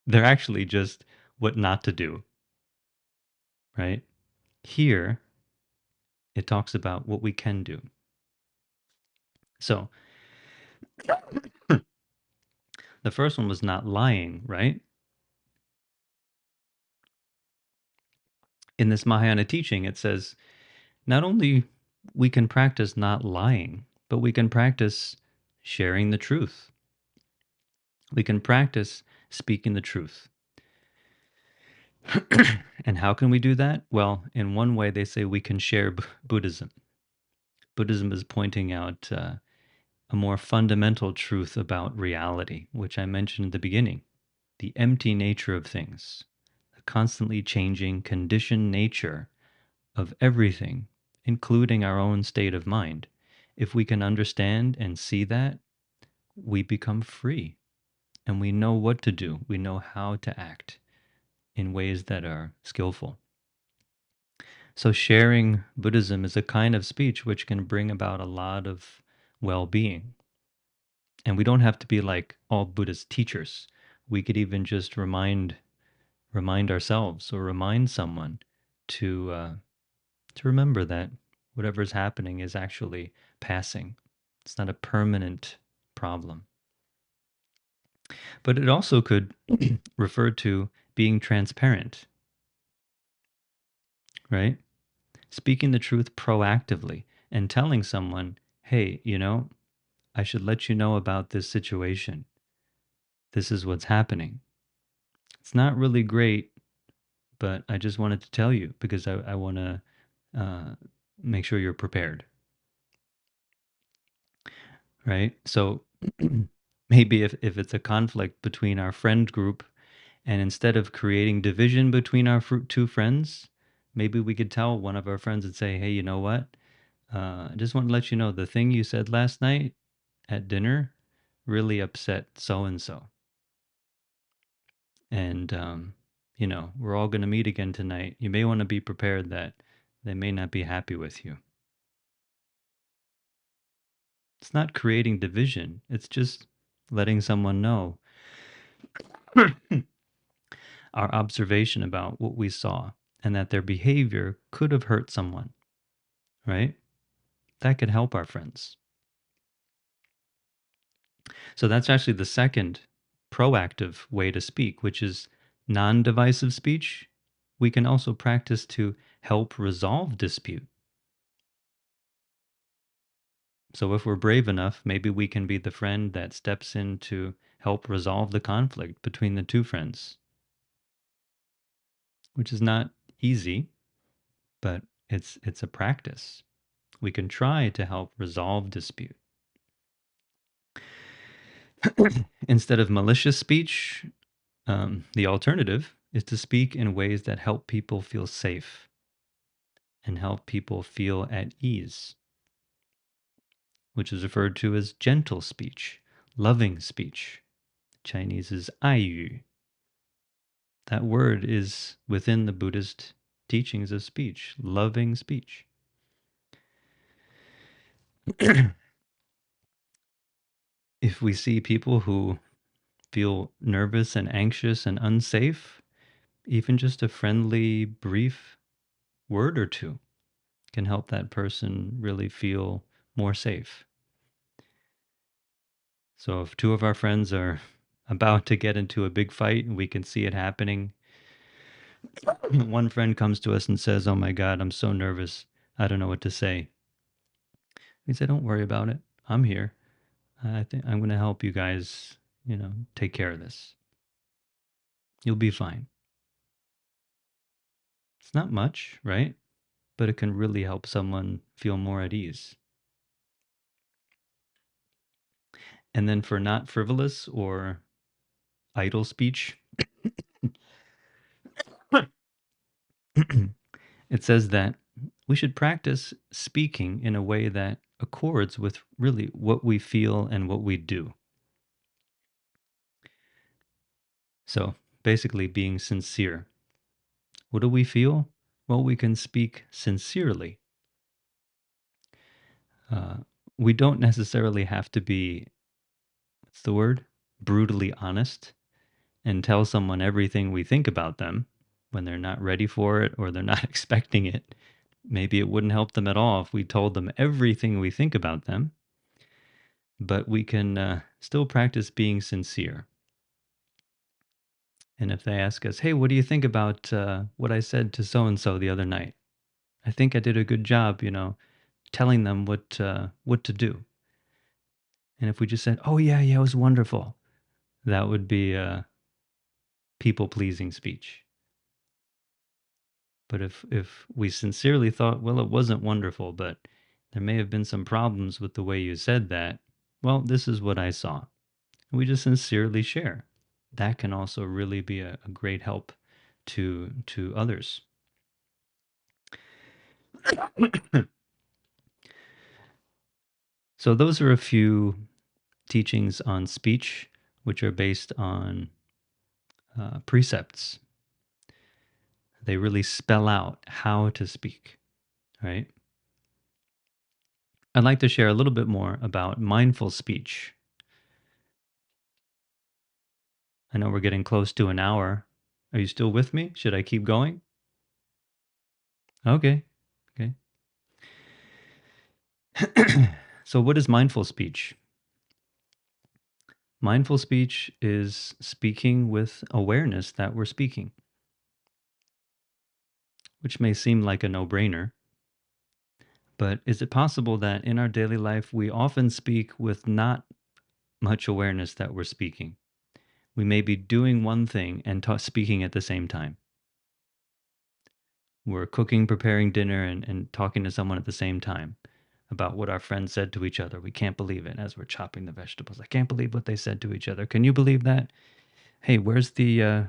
they're actually just what not to do, right? Here it talks about what we can do. So the first one was not lying, right? In this Mahayana teaching, it says not only we can practice not lying, but we can practice sharing the truth. We can practice speaking the truth. And how can we do that? Well, in one way, they say we can share Buddhism. Buddhism is pointing out a more fundamental truth about reality, which I mentioned in the beginning, the empty nature of things, the constantly changing conditioned nature of everything, including our own state of mind. If we can understand and see that, we become free and we know what to do. We know how to act in ways that are skillful. So, sharing Buddhism is a kind of speech which can bring about a lot of well being. And we don't have to be like all Buddhist teachers. We could even just remind ourselves or remind someone to to remember that whatever's happening is actually passing. It's not a permanent problem. But it also could refer to being transparent, right? Speaking the truth proactively and telling someone, hey, I should let you know about this situation. This is what's happening. It's not really great, but I just wanted to tell you because I want to uh, make sure you're prepared, right? So maybe if it's a conflict between our friend group, and instead of creating division between our two friends, maybe we could tell one of our friends and say, hey, you know what? I just want to let you know the thing you said last night at dinner really upset so and so. And, we're all going to meet again tonight. You may want to be prepared that they may not be happy with you. It's not creating division, it's just letting someone know our observation about what we saw and that their behavior could have hurt someone, right? That could help our friends. So that's actually the second proactive way to speak, which is non divisive speech. We can also practice to help resolve dispute. So if we're brave enough, maybe we can be the friend that steps in to help resolve the conflict between the two friends, which is not easy, but it's a practice. We can try to help resolve dispute. Instead of malicious speech, the alternative is to speak in ways that help people feel safe and help people feel at ease, which is referred to as gentle speech, loving speech. Chinese is 爱语. That word is within the Buddhist teachings of speech, loving speech. If we see people who feel nervous and anxious and unsafe, even just a friendly, brief word or two can help that person really feel more safe. So if two of our friends are about to get into a big fight and we can see it happening, one friend comes to us and says, oh my God, I'm so nervous. I don't know what to say. We say, don't worry about it. I'm here. I think I'm going to help you guys, take care of this. You'll be fine. It's not much, right? But it can really help someone feel more at ease. And then for not frivolous or idle speech, it says that we should practice speaking in a way that accords with really what we feel and what we do. So basically, being sincere. What do we feel? Well, we can speak sincerely. Uh, we don't necessarily have to be, what's the word? Brutally honest and tell someone everything we think about them when they're not ready for it or they're not expecting it. Maybe it wouldn't help them at all if we told them everything we think about them, but we can still practice being sincere. And if they ask us, hey, what do you think about what I said to so and so the other night? I think I did a good job, telling them what to do. And if we just said, oh, yeah, it was wonderful, that would be people pleasing speech. But if we sincerely thought, well, it wasn't wonderful, but there may have been some problems with the way you said that, well, this is what I saw. We just sincerely share. That can also really be a great help to others. So those are a few teachings on speech, which are based on precepts. They really spell out how to speak, right? I'd like to share a little bit more about mindful speech. I know we're getting close to an hour. Are you still with me? Should I keep going? Okay. Okay. So, what is mindful speech? Mindful speech is speaking with awareness that we're speaking, which may seem like a no brainer. But is it possible that in our daily life, we often speak with not much awareness that we're speaking? We may be doing one thing and speaking at the same time. We're cooking, preparing dinner, and talking to someone at the same time about what our friends said to each other. We can't believe it as we're chopping the vegetables. I can't believe what they said to each other. Can you believe that? Hey, where's the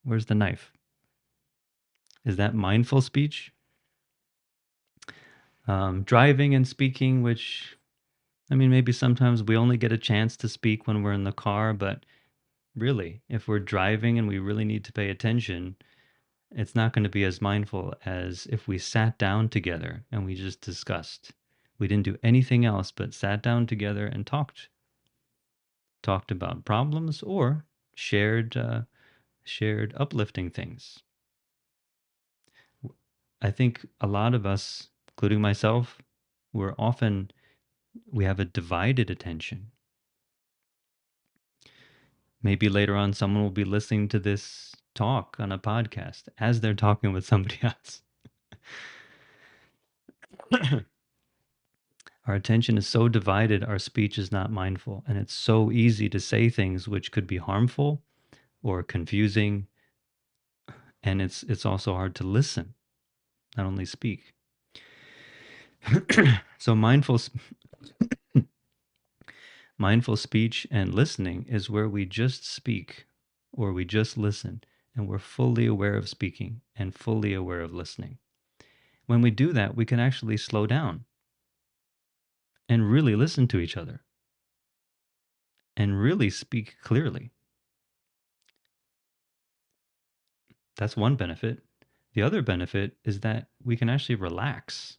knife? Is that mindful speech? Driving and speaking, which I mean, maybe sometimes we only get a chance to speak when we're in the car, but really, if we're driving and we really need to pay attention, it's not going to be as mindful as if we sat down together and we just discussed. We didn't do anything else but sat down together and talked about problems or shared uplifting things. I think a lot of us, including myself, we have a divided attention. Maybe later on someone will be listening to this talk on a podcast as they're talking with somebody else. Our attention is so divided, our speech is not mindful, and it's so easy to say things which could be harmful or confusing, and it's also hard to listen, not only speak. So mindful speech and listening is where we just speak or we just listen and we're fully aware of speaking and fully aware of listening. When we do that, we can actually slow down and really listen to each other and really speak clearly. That's one benefit. The other benefit is that we can actually relax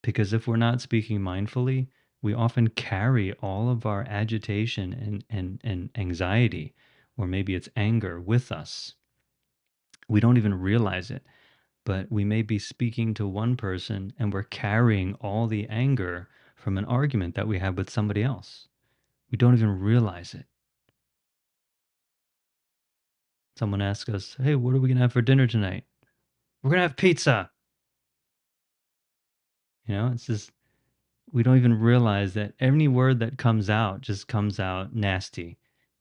because if we're not speaking mindfully, we often carry all of our agitation and anxiety, or maybe it's anger, with us. We don't even realize it, but we may be speaking to one person and we're carrying all the anger from an argument that we had with somebody else. We don't even realize it. Someone asks us, hey, what are we going to have for dinner tonight? We're going to have pizza. It's just we don't even realize that any word that comes out just comes out nasty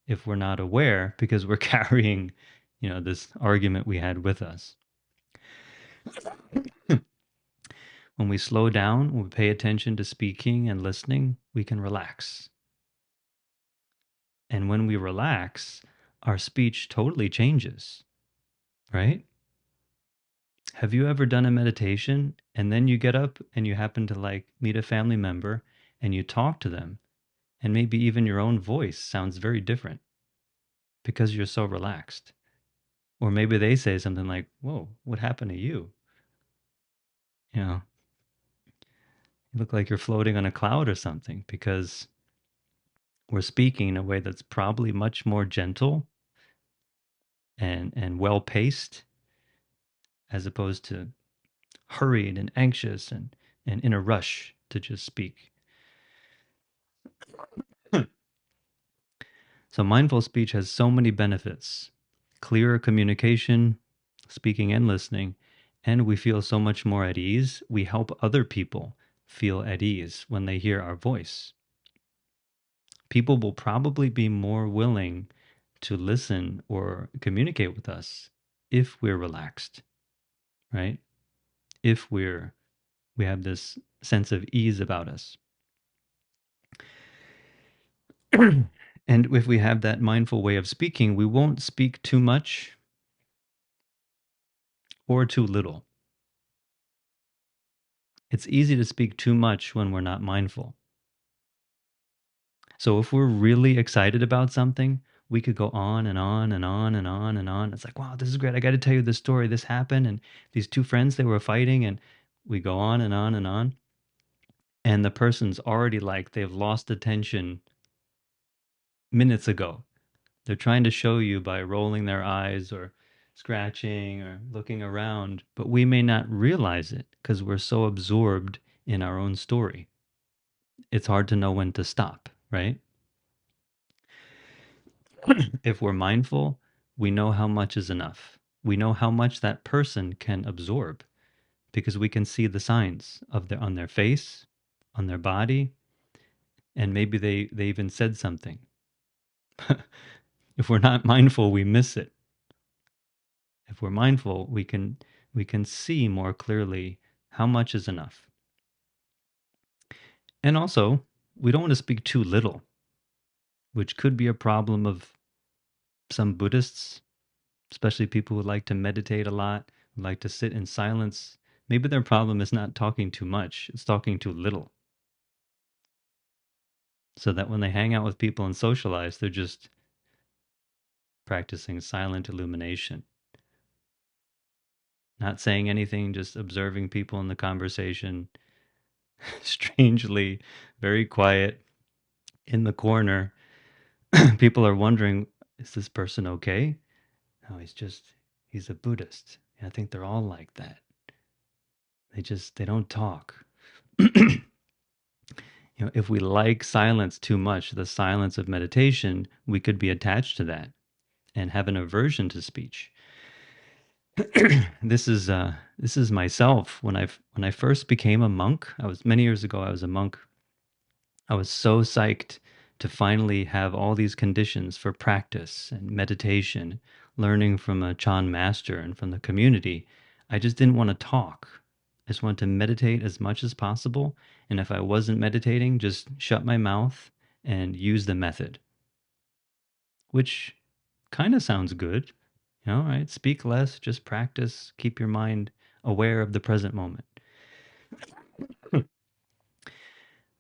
if we're not aware because we're carrying, this argument we had with us. When we slow down, when we pay attention to speaking and listening, we can relax. And when we relax, our speech totally changes, right? Have you ever done a meditation and then you get up and you happen to like meet a family member and you talk to them and maybe even your own voice sounds very different because you're so relaxed? Or maybe they say something like, "Whoa, what happened to you? You know, you look like you're floating on a cloud or something," because we're speaking in a way that's probably much more gentle and well paced as opposed to hurried and anxious and in a rush to just speak. So mindful speech has so many benefits. Clearer communication, speaking and listening, and we feel so much more at ease. We help other people feel at ease when they hear our voice. People will probably be more willing to listen or communicate with us if we're relaxed, right? If we have this sense of ease about us. And if we have that mindful way of speaking, we won't speak too much or too little. It's easy to speak too much when we're not mindful. So if we're really excited about something, we could go on and on and on and on and on. It's like, wow, this is great. I got to tell you this story. This happened, and these two friends, they were fighting, and we go on and on and on. And the person's already like they've lost attention minutes ago. They're trying to show you by rolling their eyes or scratching or looking around, but we may not realize it because we're so absorbed in our own story. It's hard to know when to stop, right? If we're mindful, we know how much is enough. We know how much that person can absorb because we can see the signs of their on their face, on their body, and maybe they even said something. If we're not mindful, we miss it. If we're mindful, we can see more clearly how much is enough. And also, we don't want to speak too little, which could be a problem of some Buddhists, especially people who like to meditate a lot, who like to sit in silence. Maybe their problem is not talking too much, it's talking too little. So that when they hang out with people and socialize, they're just practicing silent illumination, not saying anything, just observing people in the conversation, strangely, very quiet in the corner. People are wondering, is this person okay? No, he's a Buddhist. I think they're all like that. They don't talk. If we like silence too much, the silence of meditation, we could be attached to that and have an aversion to speech. This is myself. When I first became a monk, I was many years ago. I was a monk. I was so psyched to finally have all these conditions for practice and meditation, learning from a Chan master and from the community. I just didn't want to talk. I just wanted to meditate as much as possible. And if I wasn't meditating, just shut my mouth and use the method, which kind of sounds good. Right? Speak less, just practice, keep your mind aware of the present moment.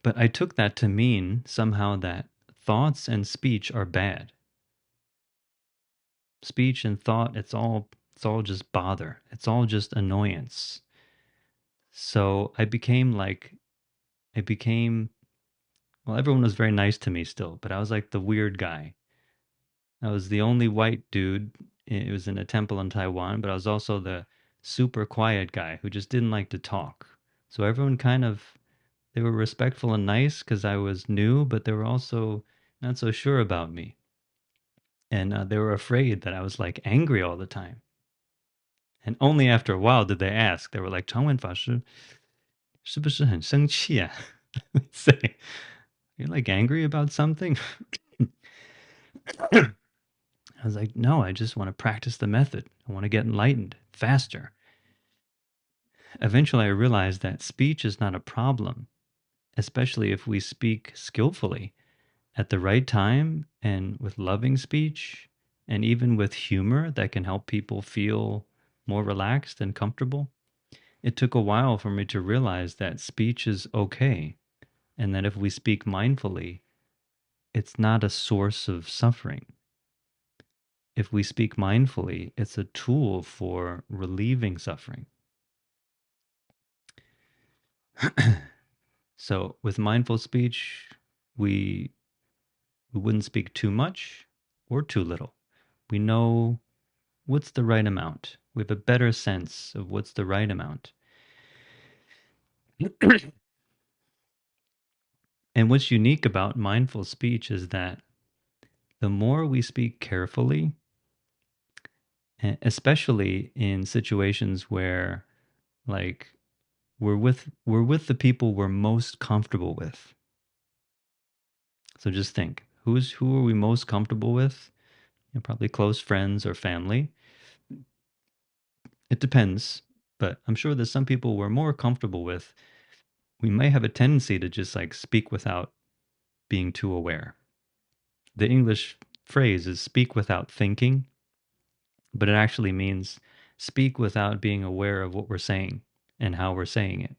But I took that to mean somehow that thoughts and speech are bad. Speech and thought, it's all just bother. It's all just annoyance. So I became well, everyone was very nice to me still, but I was like the weird guy. I was the only white dude. It was in a temple in Taiwan, but I was also the super quiet guy who just didn't like to talk. So everyone they were respectful and nice because I was new, but they were also not so sure about me. And they were afraid that I was like angry all the time. And only after a while did they ask. They were like, "Changwen Fashi, 是不是很生气啊? Say, you're like angry about something? I was like, no, I just want to practice the method. I want to get enlightened faster. Eventually, I realized that speech is not a problem, especially if we speak skillfully at the right time and with loving speech and even with humor that can help people feel more relaxed and comfortable. It took a while for me to realize that speech is okay and that if we speak mindfully, it's not a source of suffering. If we speak mindfully, it's a tool for relieving suffering. So, with mindful speech, we, we wouldn't speak too much or too little. We know what's the right amount. We have a better sense of what's the right amount. And what's unique about mindful speech is that the more we speak carefully, especially in situations where like we're with the people we're most comfortable with. So just think, who are we most comfortable with? Probably close friends or family. It depends, but I'm sure there's some people we're more comfortable with. We may have a tendency to just like speak without being too aware. The English phrase is speak without thinking, but it actually means speak without being aware of what we're saying and how we're saying it.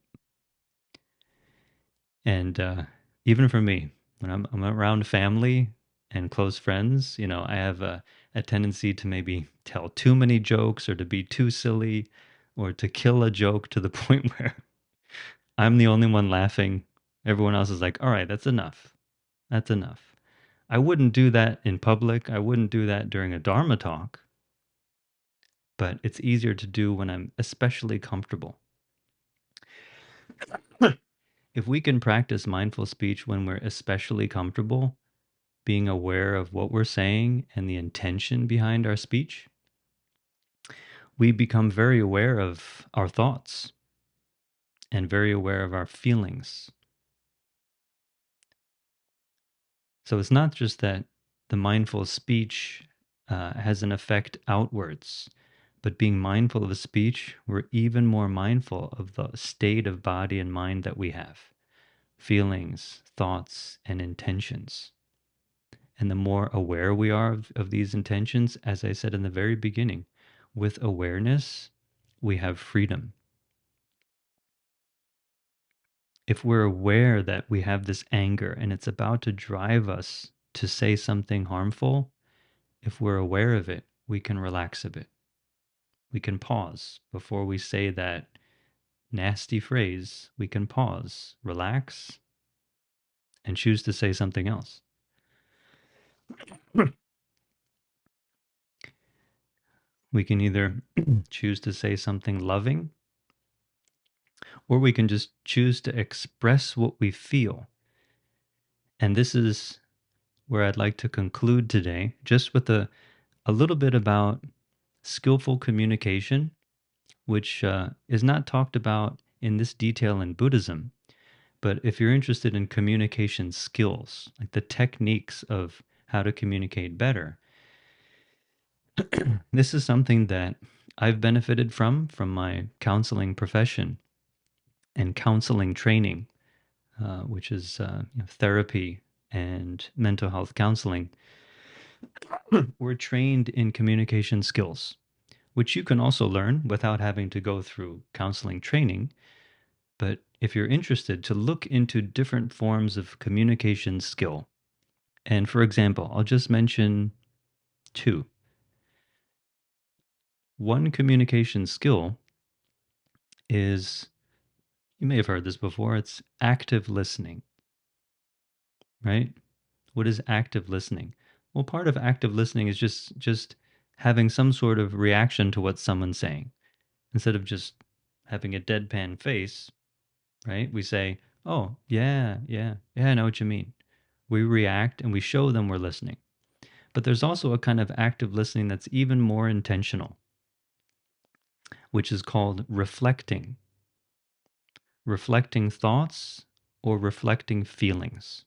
And even for me, when I'm around family and close friends, I have a tendency to maybe tell too many jokes or to be too silly or to kill a joke to the point where I'm the only one laughing. Everyone else is like, all right, that's enough. That's enough. I wouldn't do that in public. I wouldn't do that during a Dharma talk, but it's easier to do when I'm especially comfortable. If we can practice mindful speech when we're especially comfortable, being aware of what we're saying and the intention behind our speech, we become very aware of our thoughts and very aware of our feelings. So it's not just that the mindful speech has an effect outwards, but being mindful of the speech, we're even more mindful of the state of body and mind that we have, feelings, thoughts, and intentions. And the more aware we are of these intentions, as I said in the very beginning, with awareness, we have freedom. If we're aware that we have this anger and it's about to drive us to say something harmful, if we're aware of it, we can relax a bit. We can pause before we say that nasty phrase. We can pause, relax, and choose to say something else. We can either choose to say something loving, or we can just choose to express what we feel. And this is where I'd like to conclude today, just with a little bit about skillful communication, which is not talked about in this detail in Buddhism. But if you're interested in communication skills, like the techniques of how to communicate better, this is something that I've benefited from my counseling profession and counseling training, which is therapy and mental health counseling. We're trained in communication skills, which you can also learn without having to go through counseling training. But if you're interested, to look into different forms of communication skill. And for example, I'll just mention two. One communication skill is, you may have heard this before, it's active listening, right? What is active listening? Well, part of active listening is just having some sort of reaction to what someone's saying. Instead of just having a deadpan face, right? We say, "Oh, yeah, yeah, yeah, I know what you mean." We react and we show them we're listening. But there's also a kind of active listening that's even more intentional, which is called reflecting. reflecting thoughts or reflecting feelings.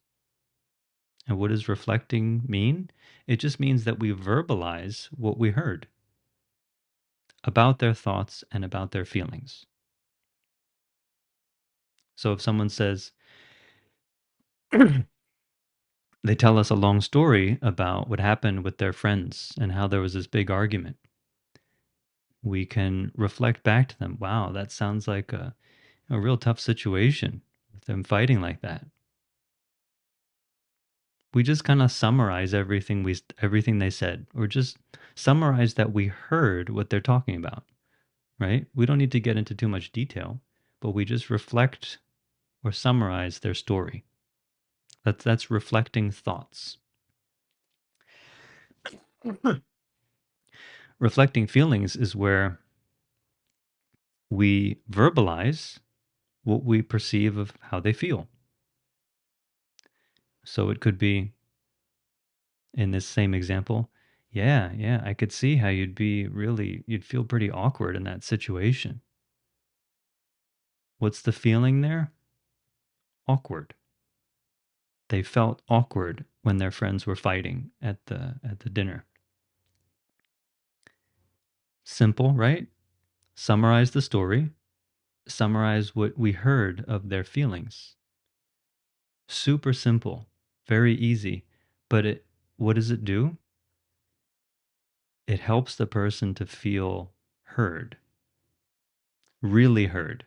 And what does reflecting mean? It just means that we verbalize what we heard about their thoughts and about their feelings. So if someone says, they tell us a long story about what happened with their friends and how there was this big argument, we can reflect back to them, wow, that sounds like a real tough situation with them fighting like that. We just kind of summarize everything they said, or just summarize that we heard what they're talking about, right? We don't need to get into too much detail, but we just reflect or summarize their story. That's reflecting thoughts. Reflecting feelings is where we verbalize what we perceive of how they feel. So it could be, in this same example, yeah, yeah, I could see how you'd feel pretty awkward in that situation. What's the feeling there? Awkward. They felt awkward when their friends were fighting at the dinner. Simple, right? Summarize the story, summarize what we heard of their feelings. Super simple, very easy. But what does it do? It helps the person to feel heard, really heard,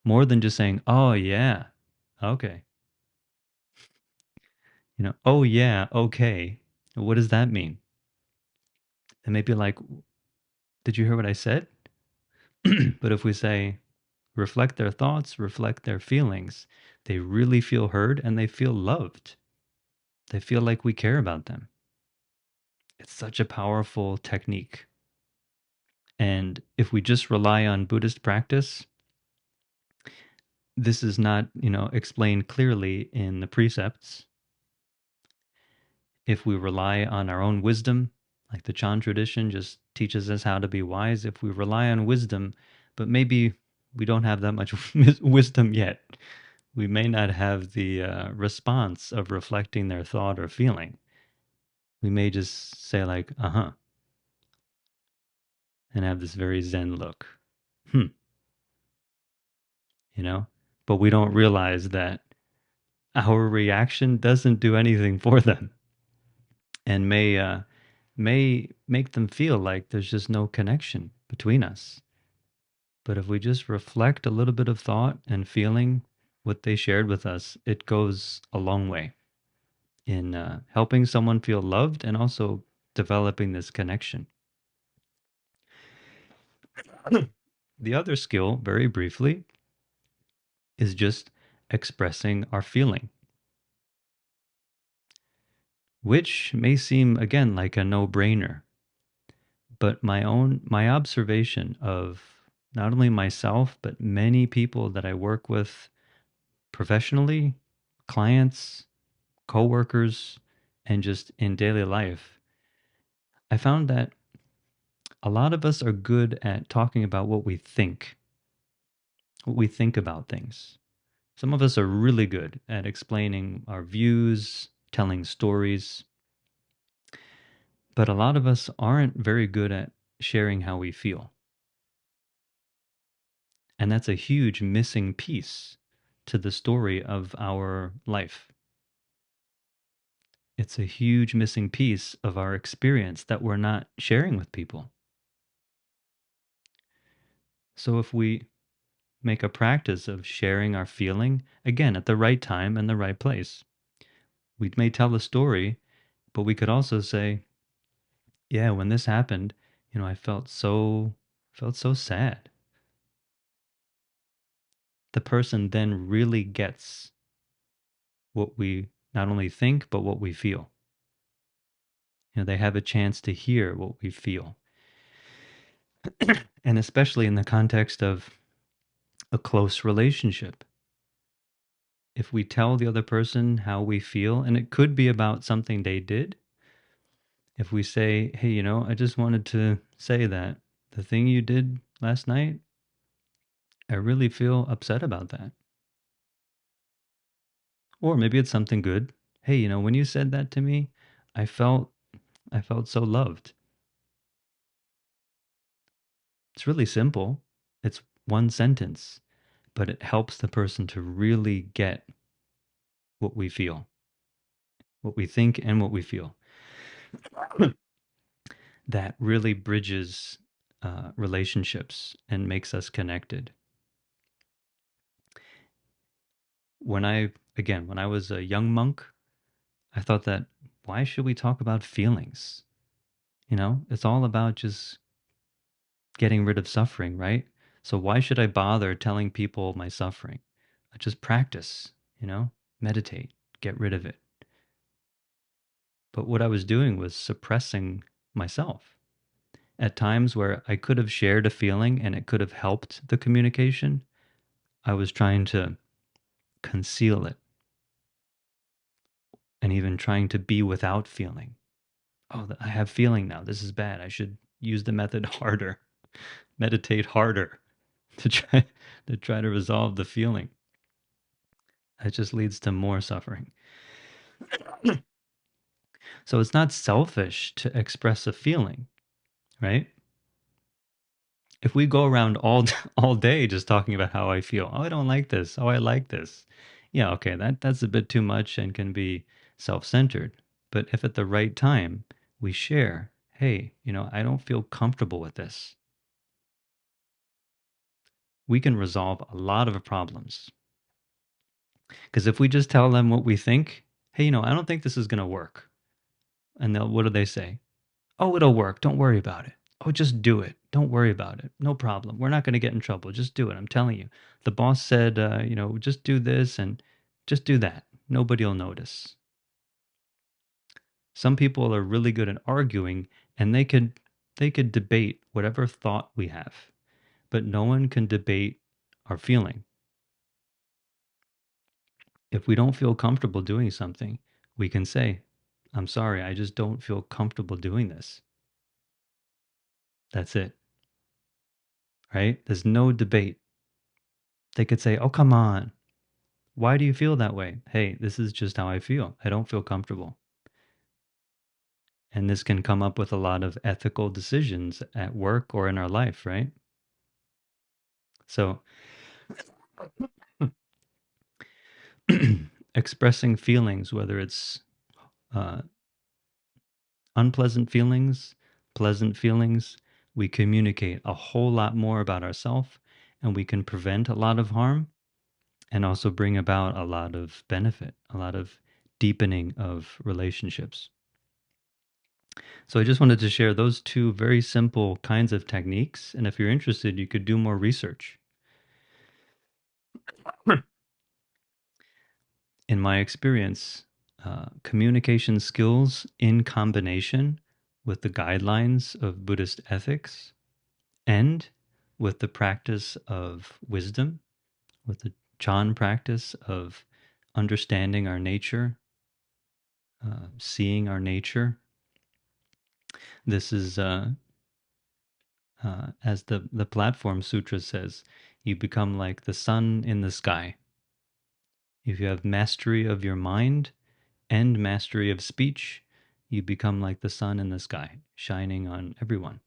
more than just saying, "Oh yeah, okay." "Oh yeah, okay." What does that mean? It may be like, "Did you hear what I said?" But if we say, reflect their thoughts, reflect their feelings, they really feel heard and they feel loved. They feel like we care about them. It's such a powerful technique. And if we just rely on Buddhist practice, this is not, explained clearly in the precepts. If we rely on our own wisdom, like the Chan tradition just teaches us how to be wise, if we rely on wisdom, but maybe we don't have that much wisdom yet, we may not have the response of reflecting their thought or feeling. We may just say, like, uh huh, and have this very Zen look. Hmm, you know? But we don't realize that our reaction doesn't do anything for them and may make them feel like there's just no connection between us. But if we just reflect a little bit of thought and feeling what they shared with us, it goes a long way in helping someone feel loved and also developing this connection. The other skill, very briefly, is just expressing our feeling, which may seem, again, like a no brainer. But my observation of not only myself, but many people that I work with professionally, clients, coworkers, and just in daily life, I found that a lot of us are good at talking about what we think about things. Some of us are really good at explaining our views, telling stories, but a lot of us aren't very good at sharing how we feel. And that's a huge missing piece to the story of our life. It's a huge missing piece of our experience that we're not sharing with people. So if we make a practice of sharing our feeling, again, at the right time and the right place, we may tell a story, but we could also say, yeah, when this happened, I felt so sad. The person then really gets what we not only think, but what we feel. They have a chance to hear what we feel. And especially in the context of a close relationship. If we tell the other person how we feel, and it could be about something they did, if we say, hey, I just wanted to say that the thing you did last night, I really feel upset about that. Or maybe it's something good. Hey, when you said that to me, I felt I felt so loved. It's really simple. It's one sentence, but it helps the person to really get what we feel, what we think and what we feel. That really bridges relationships and makes us connected. When I was a young monk, I thought that why should we talk about feelings? It's all about just getting rid of suffering, right? So why should I bother telling people my suffering? I just practice, meditate, get rid of it. But what I was doing was suppressing myself. At times where I could have shared a feeling and it could have helped the communication, I was trying to conceal it and even trying to be without feeling. Oh, I have feeling now. This is bad. I should use the method harder, meditate harder to try to resolve the feeling. It just leads to more suffering. So it's not selfish to express a feeling, right? If we go around all day just talking about how I feel, oh, I don't like this, oh, I like this. Yeah, okay, that's a bit too much and can be self-centered. But if at the right time we share, hey, I don't feel comfortable with this, we can resolve a lot of problems. Because if we just tell them what we think, hey, I don't think this is going to work. And what do they say? Oh, it'll work. Don't worry about it. Oh, just do it. Don't worry about it. No problem. We're not going to get in trouble. Just do it. I'm telling you. The boss said, just do this and just do that. Nobody will notice. Some people are really good at arguing and they could debate whatever thought we have, but no one can debate our feeling. If we don't feel comfortable doing something, we can say, I'm sorry, I just don't feel comfortable doing this. That's it, right? There's no debate. They could say, oh, come on. Why do you feel that way? Hey, this is just how I feel. I don't feel comfortable. And this can come up with a lot of ethical decisions at work or in our life, right? So, expressing feelings, whether it's uh, unpleasant feelings, pleasant feelings, we communicate a whole lot more about ourselves and we can prevent a lot of harm and also bring about a lot of benefit, a lot of deepening of relationships. So I just wanted to share those two very simple kinds of techniques. And if you're interested, you could do more research. In my experience, communication skills in combination with the guidelines of Buddhist ethics and with the practice of wisdom, with the Chan practice of understanding our nature, seeing our nature. This is, as the Platform Sutra says, you become like the sun in the sky. If you have mastery of your mind and mastery of speech, you become like the sun in the sky, shining on everyone.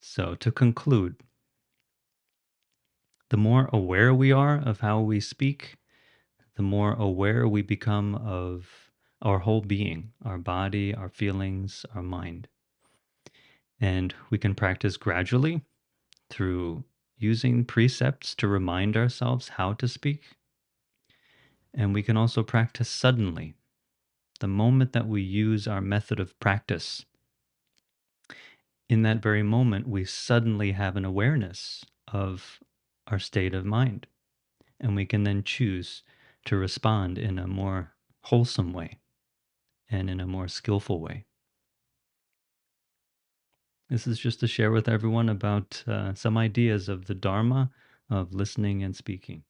So, to conclude, the more aware we are of how we speak, the more aware we become of our whole being, our body, our feelings, our mind. And we can practice gradually through using precepts to remind ourselves how to speak. And we can also practice suddenly. The moment that we use our method of practice, in that very moment, we suddenly have an awareness of our state of mind. And we can then choose to respond in a more wholesome way and in a more skillful way. This is just to share with everyone about some ideas of the Dharma of listening and speaking.